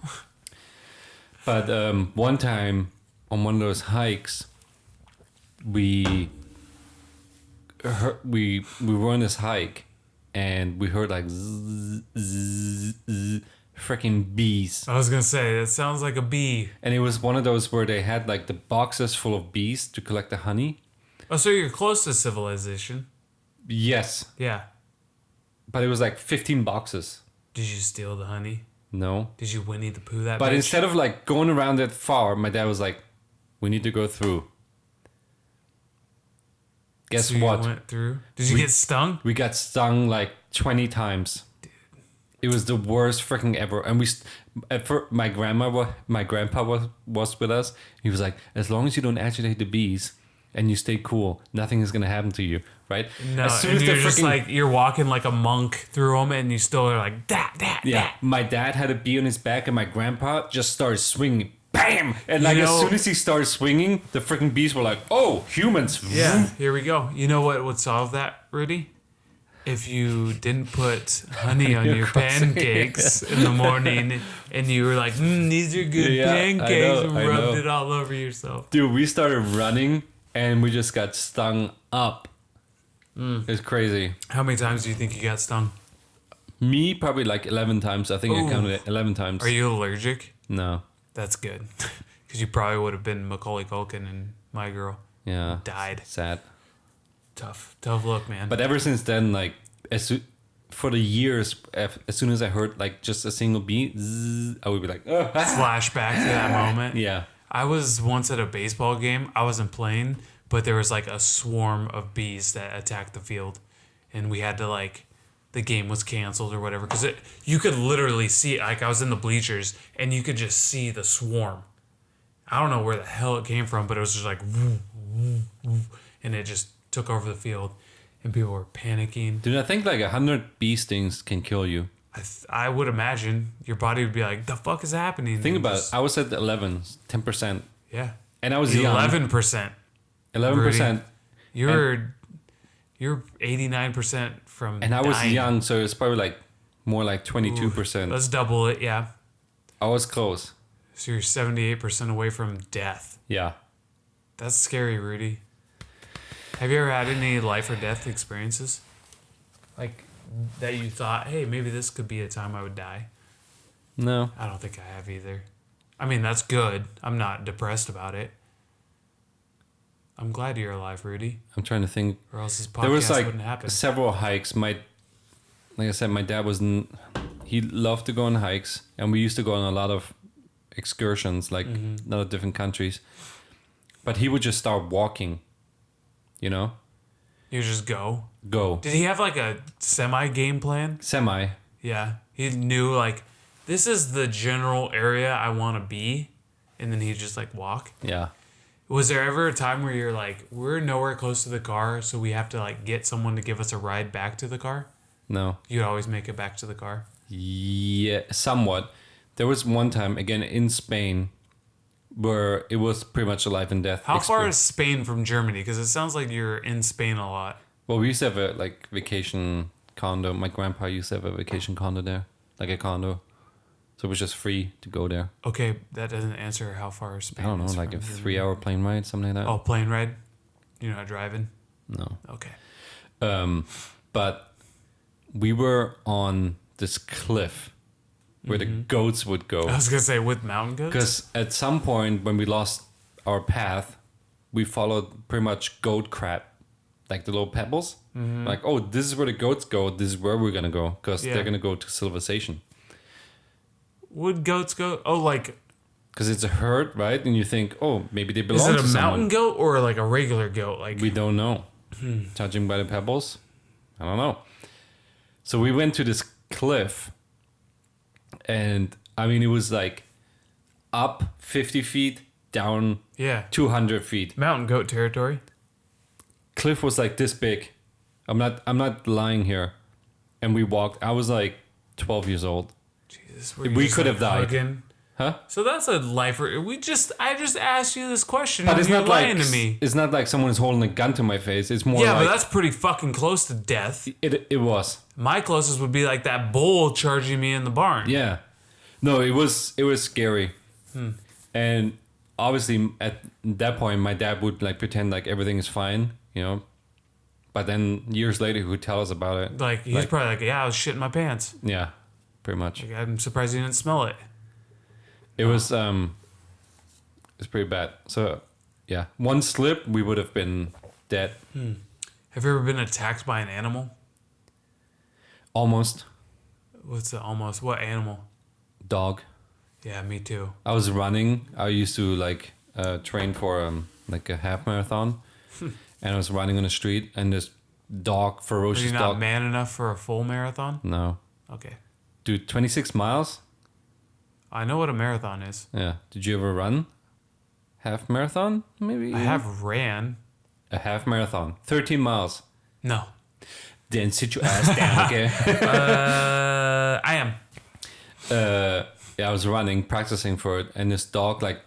But one time on one of those hikes, we were on this hike and we heard like freaking bees. I was gonna say that sounds like a bee. And it was one of those where they had like the boxes full of bees to collect the honey. Oh, so you're close to civilization. Yes, Yeah. but it was like 15 boxes. Did you steal the honey? No. Did you Winnie the Pooh that But bitch? instead of like going around that far, my dad was like, we need to go through. Guess So you what? went through? Did you get stung? We got stung like 20 times. Dude. It was the worst freaking ever. And my grandpa was with us. He was like, as long as you don't agitate the bees and you stay cool, nothing is going to happen to you. Right? No, as soon and as you're the just freaking, like, you're walking like a monk through them and you still are like, that. my dad had a bee on his back and my grandpa just started swinging. Bam! And like as soon as he started swinging, the freaking bees were like, oh, humans. Yeah, here we go. You know what would solve that, Rudy? If you didn't put honey on your pancakes in the morning and you were like, these are good pancakes, and rubbed it all over yourself. Dude, we started running and we just got stung up. It's crazy. How many times do you think you got stung? Me, probably like 11 times. I think I counted it 11 times. Are you allergic? No. That's good. Because you probably would have been Macaulay Culkin and My Girl. Yeah. Died. Sad. Tough look, man. But ever since then, like, for the years, as soon as I heard like just a single beat, I would be like, oh. Flashback to that moment. Yeah. I was once at a baseball game. I wasn't playing, but there was like a swarm of bees that attacked the field. And we had to like, the game was canceled or whatever. Because you could literally see it. Like I was in the bleachers and you could just see the swarm. I don't know where the hell it came from, but it was just like, woo, woo, woo, and it just took over the field. And people were panicking. Dude, I think like 100 bee stings can kill you. I would imagine your body would be like, the fuck is happening? Think about it. I was at 11, 10%. Yeah. And I was young. 11%. 11%. You're 89% from And I was dying. young, so it's probably like more like 22%. Let's double it, yeah. I was close. So you're 78% away from death. Yeah. That's scary, Rudy. Have you ever had any life or death experiences? Like that you thought, hey, maybe this could be a time I would die? No. I don't think I have either. I mean, that's good. I'm not depressed about it. I'm glad you're alive, Rudy. I'm trying to think. Or else this podcast There was like wouldn't happen. several hikes. Like I said, my dad he loved to go on hikes, and we used to go on a lot of excursions, like a lot of different countries. But he would just start walking, you know? You just go. Go. Did he have like a semi-game plan? Semi. Yeah. He knew like, this is the general area I want to be. And then he'd just like walk. Yeah. Was there ever a time where you're like, we're nowhere close to the car, so we have to like get someone to give us a ride back to the car? No. You'd always make it back to the car? Yeah, somewhat. There was one time, again, in Spain, where it was pretty much a life and death How far experience. is Spain from Germany? Because it sounds like you're in Spain a lot. Well, we used to have a like vacation condo. My grandpa used to have a vacation condo there, like a condo. So it was just free to go there. Okay, that doesn't answer how far Spain I don't know, is like from a Germany. 3-hour plane ride, something like that. Oh, plane ride? You're not driving? No. Okay. But we were on this cliff where the goats would go. I was going to say, with mountain goats? Because at some point when we lost our path, we followed pretty much goat crap like the little pebbles. Like, oh, this is where the goats go. This is where we're gonna go because they're gonna go to civilization. Would goats go? Oh, like. Because it's a herd, right? And you think, oh, maybe they belong to someone. Is it a mountain goat or like a regular goat? Like we don't know. Judging by the pebbles, I don't know. So we went to this cliff, and I mean, it was like up 50 feet, down 200 feet. Mountain goat territory. Cliff was like this big. I'm not lying here. And we walked. I was like 12 years old. Jesus, we could have died. Hugging? Huh? So that's a lifer. I just asked you this question, but and it's you're not lying like, to me. It's not like someone's holding a gun to my face. It's more but like... that's pretty fucking close to death. It was. My closest would be like that bull charging me in the barn. Yeah. No, it was scary. And obviously at that point, my dad would like pretend like everything is fine, you know. But then years later, he would tell us about it. Like, he's probably like, yeah, I was shitting my pants. Yeah, pretty much. Like, I'm surprised you didn't smell it. It was it's pretty bad. So, yeah, one slip, we would have been dead. Have you ever been attacked by an animal? Almost. What's the almost? What animal? Dog. Yeah, me too. I was running. I used to like train for like a half marathon, and I was running on the street, and this dog, ferocious dog. Are you not man enough for a full marathon? No. Okay. Dude, 26 miles? I know what a marathon is. Yeah. Did you ever run? Half marathon? Maybe? I have ran. A half marathon. 13 miles. No. Then sit your ass down, okay? I am. Yeah, I was running, practicing for it, and this dog like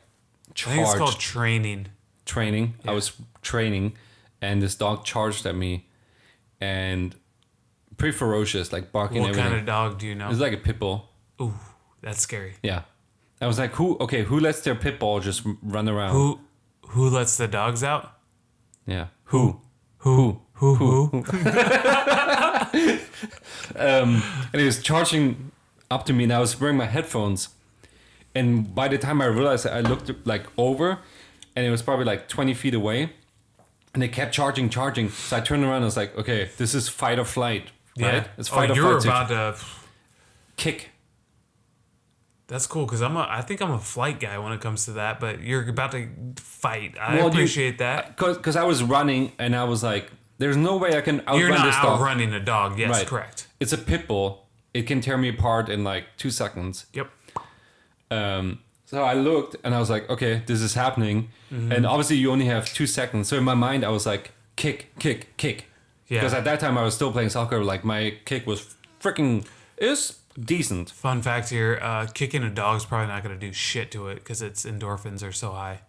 charged. I think it's called training. Training. Yeah. I was training, and this dog charged at me, and pretty ferocious, like barking. What kind of dog do you know? It's like a pit bull. Ooh, that's scary. Yeah, I was like, who lets their pit bull just run around? Who lets the dogs out? Yeah. Who? And he was charging up to me, and I was wearing my headphones. And by the time I realized it, I looked like over, and it was probably like 20 feet away. And they kept charging. So I turned around and I was like, okay, this is fight or flight, right? Yeah. It's fight or you're flight. about to kick. That's cool because I think I'm a flight guy when it comes to that, but you're about to fight. I appreciate that. Because I was running and I was like, there's no way I can outrun You're not this dog. outrunning a dog. Yes, right. Correct. It's a pit bull. It can tear me apart in like 2 seconds. Yep. So I looked and I was like, okay, this is happening. Mm-hmm. And obviously you only have 2 seconds. So in my mind, I was like, kick. Yeah. Because at that time I was still playing soccer. Like my kick was freaking, it was decent. Fun fact here, kicking a dog's probably not going to do shit to it because its endorphins are so high.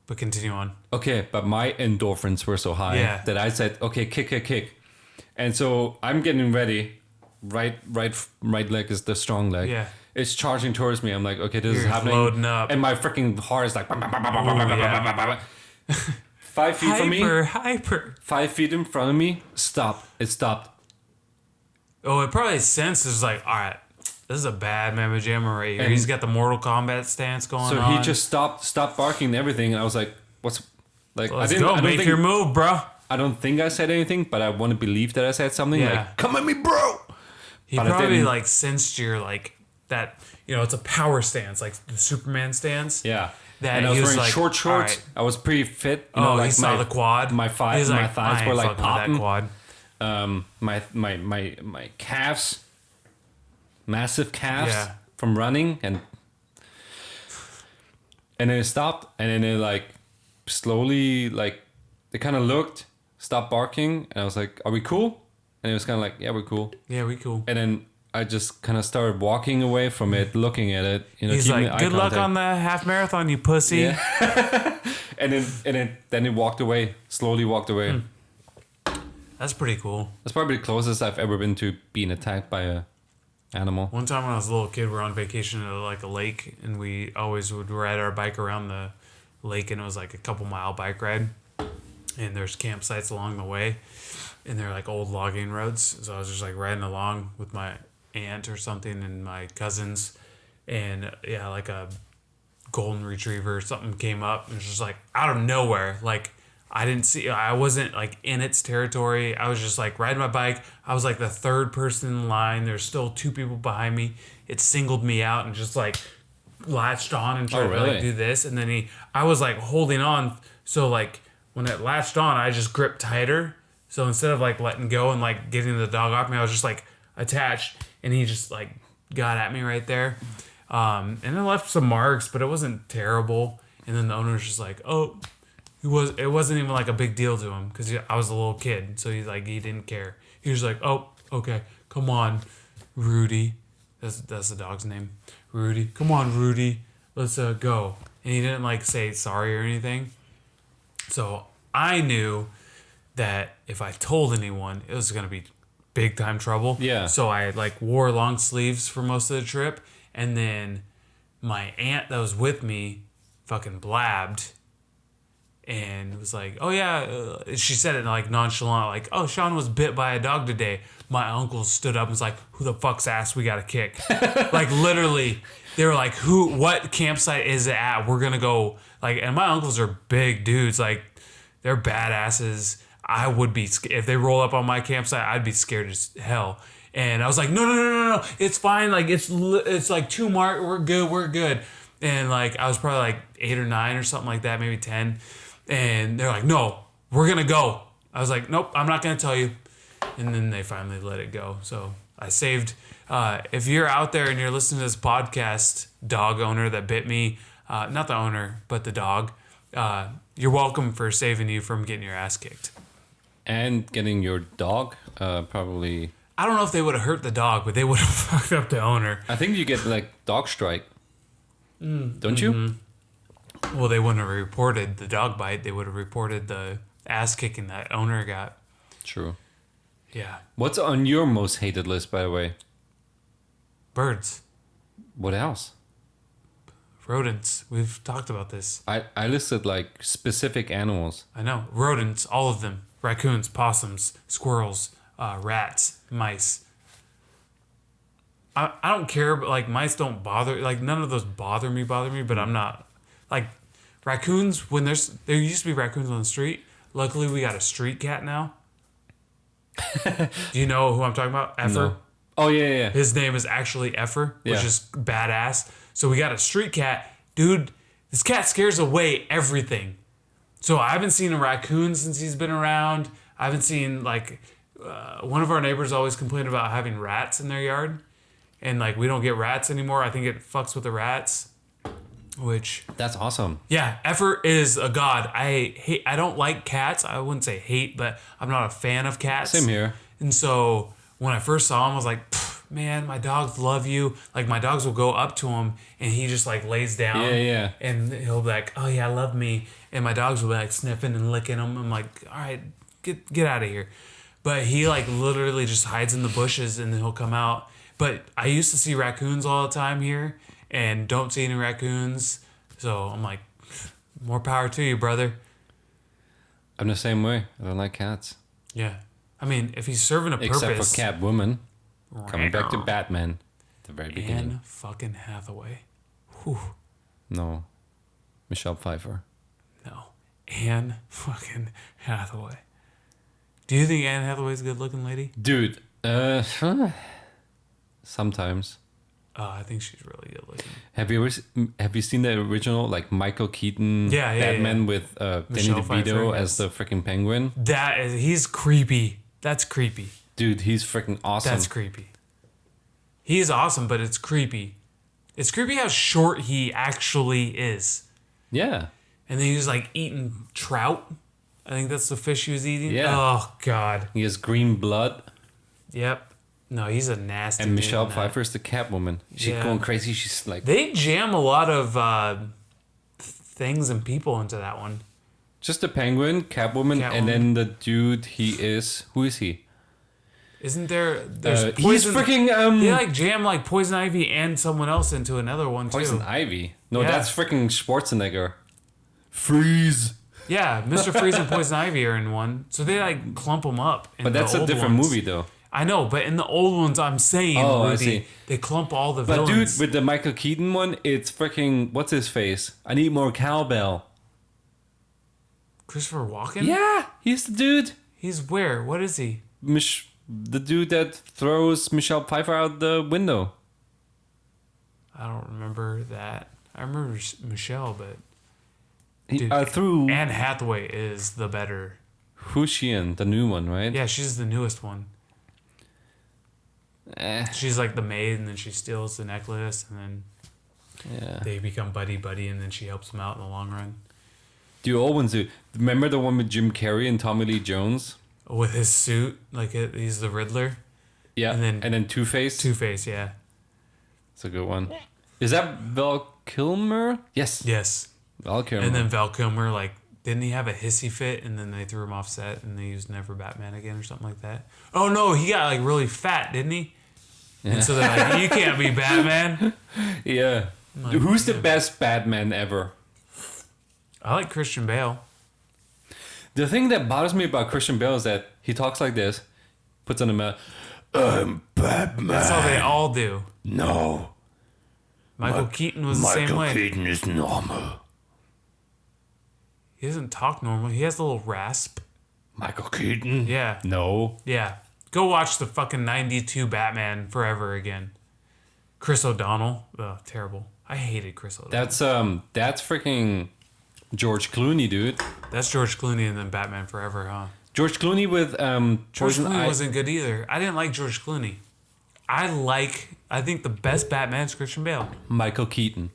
But continue on. Okay, but my endorphins were so high that I said, okay, kick. And so I'm getting ready. Right leg is the strong leg. Yeah. It's charging towards me. I'm like, okay, this is happening. Loading up. And my freaking heart is like... 5 feet from me. Hyper. 5 feet in front of me. Stop. It stopped. Oh, it probably senses like, all right, this is a bad mamma jamma right here. And he's got the Mortal Kombat stance going on. So he just stopped barking and everything. And I was like, what's... Like, Let's go. Make your move, bro. I don't think I said anything, but I want to believe that I said something. Yeah. Like, come at me, bro. He probably like sensed your like that, you know, it's a power stance, like the Superman stance. Yeah. That and I was wearing like, short shorts. Right. I was pretty fit. You know, he like saw the quad. My thighs were like popping. That quad. My calves, massive calves from running, and then it stopped, and then it like slowly like they kind of looked, stopped barking, and I was like, "Are we cool?" And it was kind of like, "Yeah, we're cool." Yeah, we cool. And then I just kind of started walking away from it, looking at it. You know, he's like, "Good luck on the half marathon, you pussy." Yeah. and then it walked away, slowly walked away. That's pretty cool. That's probably the closest I've ever been to being attacked by a animal. One time when I was a little kid, we were on vacation at like a lake, and we always would ride our bike around the lake, and it was like a couple mile bike ride. And there's campsites along the way, and they're like old logging roads. So I was just like riding along with my aunt or something and my cousins, and like a golden retriever or something came up and was just like out of nowhere. Like I didn't see. I wasn't like in its territory. I was just like riding my bike. I was like the third person in line. There's still two people behind me. It singled me out and just like latched on and tried to like do this. And then I was like holding on. So like when it latched on, I just gripped tighter. So instead of like letting go and like getting the dog off me, I was just like attached, and he just like got at me right there. And it left some marks, but it wasn't terrible. And then the owner was just like, oh, it wasn't even like a big deal to him because I was a little kid. So he didn't care. He was like, oh, okay, come on, Rudy. That's the dog's name. Rudy. Come on, Rudy. Let's go. And he didn't like say sorry or anything. So I knew that if I told anyone, it was going to be big time trouble. Yeah. So I like wore long sleeves for most of the trip. And then my aunt that was with me fucking blabbed and was like, oh yeah. She said it like nonchalant, like, oh, Sean was bit by a dog today. My uncle stood up and was like, who the fuck's ass we got to kick? Like literally, they were like, what campsite is it at? We're going to go. Like, and my uncles are big dudes. Like, they're badasses. I would be, if they roll up on my campsite, I'd be scared as hell. And I was like, no, it's fine. Like, it's like 2 mark. We're good. And like, I was probably like 8 or 9 or something like that, maybe 10. And they're like, no, we're going to go. I was like, nope, I'm not going to tell you. And then they finally let it go. So I saved, if you're out there and you're listening to this podcast, dog owner that bit me, not the owner, but the dog, you're welcome for saving you from getting your ass kicked. And getting your dog, probably. I don't know if they would have hurt the dog, but they would have fucked up the owner. I think you get like dog strike. Don't you? Well, they wouldn't have reported the dog bite. They would have reported the ass kicking that owner got. True. Yeah. What's on your most hated list, by the way? Birds. What else? Rodents. We've talked about this. I listed like specific animals. I know. Rodents, all of them. Raccoons, possums, squirrels, rats, mice. I don't care, but like mice don't bother. Like none of those bother me, but I'm not. Like raccoons, when there used to be raccoons on the street. Luckily, we got a street cat now. Do you know who I'm talking about? Effer? No. Oh, yeah. His name is actually Effer, which is badass. So we got a street cat. Dude, this cat scares away everything. So I haven't seen a raccoon since he's been around. I haven't seen, like, one of our neighbors always complained about having rats in their yard. And, like, we don't get rats anymore. I think it fucks with the rats. Which... That's awesome. Yeah, Effer is a god. I don't like cats. I wouldn't say hate, but I'm not a fan of cats. Same here. And so when I first saw him, I was like, man, my dogs love you. Like, my dogs will go up to him, and he just, like, lays down. Yeah. And he'll be like, oh, yeah, love me. And my dogs will be, like, sniffing and licking him. I'm like, all right, get out of here. But he, like, literally just hides in the bushes, and then he'll come out. But I used to see raccoons all the time here, and don't see any raccoons. So I'm like, more power to you, brother. I'm the same way. I don't like cats. Yeah. I mean, if he's serving a purpose. Except for Catwoman. Coming back to Batman. At the very beginning. Anne fucking Hathaway. Whew. No. Michelle Pfeiffer. No. Anne fucking Hathaway. Do you think Anne Hathaway's a good looking lady? Dude. Sometimes. I think she's really good looking. Have you seen the original, like, Michael Keaton Batman with Danny DeVito Pfeiffer, as the freaking Penguin? He's creepy. That's creepy. Dude, he's freaking awesome. That's creepy. He is awesome, but it's creepy. It's creepy how short he actually is. Yeah. And then he was like eating trout. I think that's the fish he was eating. Yeah. Oh, God. He has green blood. Yep. No, he's a nasty And Michelle dude. Pfeiffer's the Catwoman. She's going crazy. She's like... They jam a lot of things and people into that one. Just the Penguin, Catwoman, and then the dude who is he? Isn't there... There's Poison... He's freaking... They like jam like Poison Ivy and someone else into another one too. Poison Ivy? No, that's freaking Schwarzenegger. Freeze! Yeah, Mr. Freeze and Poison Ivy are in one. So they like clump them up. But that's a different movie though. I know, but in the old ones, I'm saying, Rudy, I see. They clump all the villains. But dude, with the Michael Keaton one, it's freaking... What's his face? I need more cowbell. Christopher Walken? Yeah, he's the dude. He's where? What is he? The dude that throws Michelle Pfeiffer out the window. I don't remember that. I remember Michelle, but Through Anne Hathaway is the better. who's she in? The new one, right? Yeah, she's the newest one. She's like the maid, and then she steals the necklace, and then they become buddy, and then she helps him out in the long run. Do you always do? Remember the one with Jim Carrey and Tommy Lee Jones? With his suit, like he's the Riddler. Yeah, and then Two-Face. Two-Face, yeah. It's a good one. Is that Val Kilmer? Yes. Yes. Val Kilmer. And then Val Kilmer, like, didn't he have a hissy fit, and then they threw him off set, and they used Never Batman again or something like that? Oh no, he got like really fat, didn't he? Yeah. And so they're like, you can't be Batman. Yeah. Like, who's the best Batman ever? I like Christian Bale. The thing that bothers me about Christian Bale is that he talks like this, puts on a mouth. I'm Batman. That's how they all do. No. Michael Keaton was the same way. Michael Keaton is normal. He doesn't talk normal. He has a little rasp. Michael Keaton? Yeah. No. Yeah. Go watch the fucking 92 Batman Forever again. Chris O'Donnell. Ugh, terrible. I hated Chris O'Donnell. That's freaking George Clooney, dude. That's George Clooney and then Batman Forever, huh? George Clooney with George Clooney wasn't good either. I didn't like George Clooney. I think the best Batman's Christian Bale. Michael Keaton.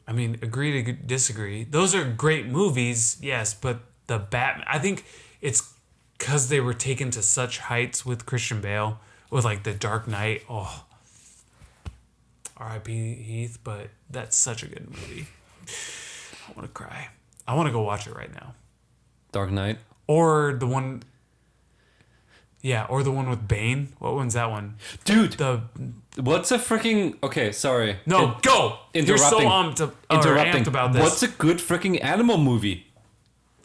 I mean, agree to disagree. Those are great movies, yes, but the Batman, I think it's because they were taken to such heights with Christian Bale, with like The Dark Knight. Oh, R.I.P. Heath, but that's such a good movie. I want to cry. I want to go watch it right now. Dark Knight. Or the one... Yeah, or the one with Bane. What one's that one? Dude, what's a freaking... Okay, sorry. No, go! You're so amped about this. What's a good freaking animal movie?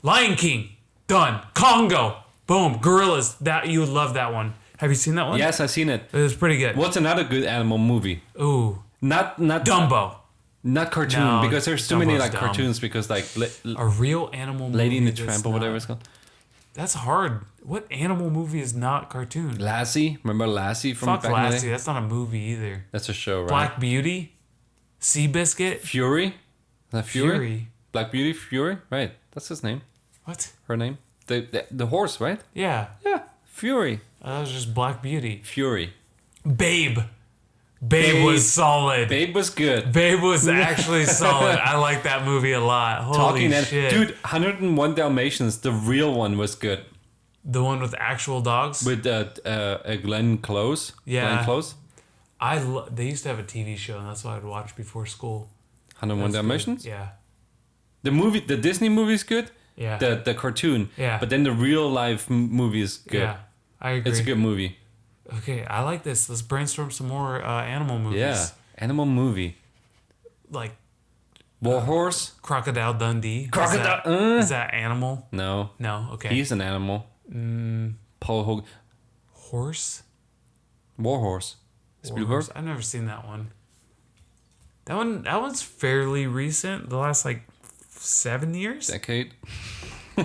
Lion King. Done. Congo. Boom. Gorillas. That you would love that one. Have you seen that one? Yes, I've seen it. It was pretty good. What's another good animal movie? Ooh. Not Dumbo. Not cartoon, No, because there's too Dumbo's many like dumb. cartoons, because like a real animal movie. Lady in the Tramp or whatever it's called. That's hard. What animal movie is not cartoon? Lassie. Remember Lassie from Fuck back in the Lassie. day? That's not a movie either. That's a show, right? Black Beauty. Seabiscuit. Fury. Is that Fury? Fury. Black Beauty, Fury? Right. That's his name. What? Her name? The horse, right? Yeah. Yeah. Fury. That was just Black Beauty. Fury. Babe. Babe was solid. Babe was good. Babe was actually solid. I like that movie a lot. Holy shit. Dude, 101 Dalmatians, the real one was good. The one with actual dogs? With Glenn Close. Yeah. Glenn Close. They used to have a TV show, and that's what I'd watch before school. 101 Dalmatians? Good. Yeah. The Disney movie is good. Yeah. The cartoon. Yeah. But then the real life movie is good. Yeah. I agree. It's a good movie. Okay, I like this. Let's brainstorm some more animal movies. Yeah. Animal movie. Like Warhorse? Crocodile Dundee. Crocodile. Is that animal? No. No. Okay. He's an animal. Paul Hogan. Horse. Warhorse. Spielberg. I've never seen that one. That one's fairly recent. The last like 7 years. Decade. I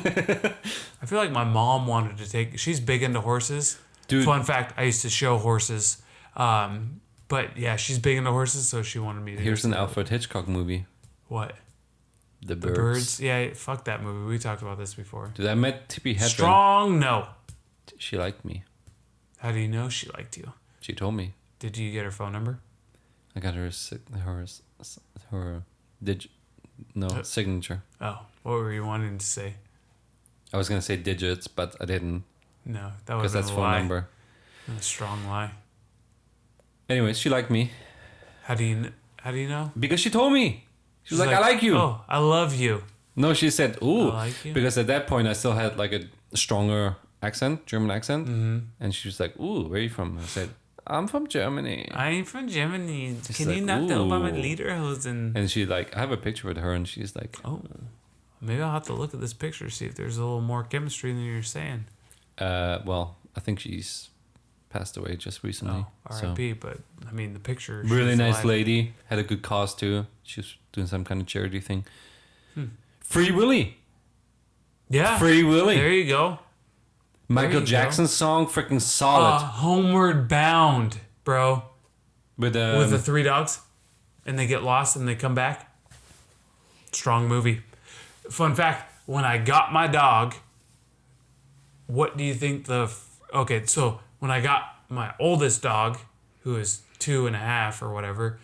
feel like my mom wanted to take. She's big into horses. Dude. Fun fact: I used to show horses. But yeah, she's big into horses, so she wanted me to. Here's an Alfred Hitchcock movie. What? The The Birds. Birds. Yeah, fuck that movie. We talked about this before. Dude, I met Tippi Hedren. Strong no. She liked me. How do you know she liked you? She told me. Did you get her phone number? I got her signature. Oh, what were you wanting to say? I was gonna say digits, but I didn't, No, that was because that's a phone lie. number. A strong lie. Anyway, she liked me How do you know? because she told me. She was like, "I like you." Oh, I love you. No, she said, "Ooh," I like you. because at that point I still had like a stronger accent, German accent, Mm-hmm. and she was like, "Ooh, where are you from?" I said, "I'm from Germany." I'm from Germany. Can like, you not tell by my ooh. lederhosen? And she like, I have a picture with her, and she's like, Oh, maybe I'll have to look at this picture, see if there's a little more chemistry than you're saying. well, I think she's passed away just recently. Oh, R.I.P. But I mean, the picture. Really she's nice alive. lady. Had a good cause too. She was doing some kind of charity thing. Free Willy. Yeah. Free Willy. There you go. Michael Jackson's song, freaking solid. Homeward Bound, bro. With the three dogs. And they get lost and they come back. Strong movie. Fun fact, when I got my dog, what do you think okay, so when I got my oldest dog, who is 2.5 or whatever,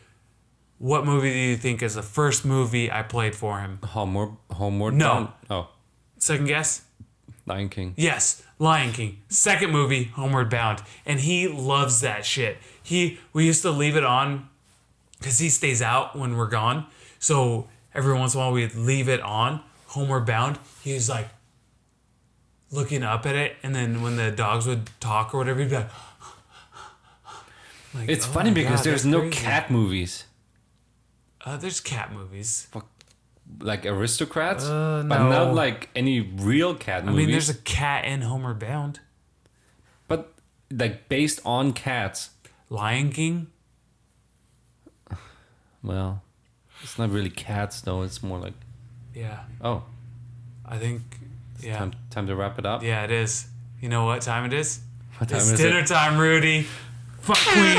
what movie do you think is the first movie I played for him? Homeward No. Bound. Oh, Second guess? Lion King. Yes, Lion King. Second movie, Homeward Bound. And he loves that shit. We used to leave it on because he stays out when we're gone. So every once in a while we'd leave it on, Homeward Bound. He's like looking up at it. And then when the dogs would talk or whatever, he'd be like It's oh funny my because God, there's that's no crazy. cat movies. There's cat movies. Like Aristocrats? No. But not like any real cat movies. I mean, there's a cat in Homeward Bound. But like based on cats. Lion King? Well, it's not really cats though. It's more like... Yeah. Oh. I think, yeah. Time to wrap it up? Yeah, it is. You know what time it is? What time It's is dinner it? time, Rudy. Fuck Queen.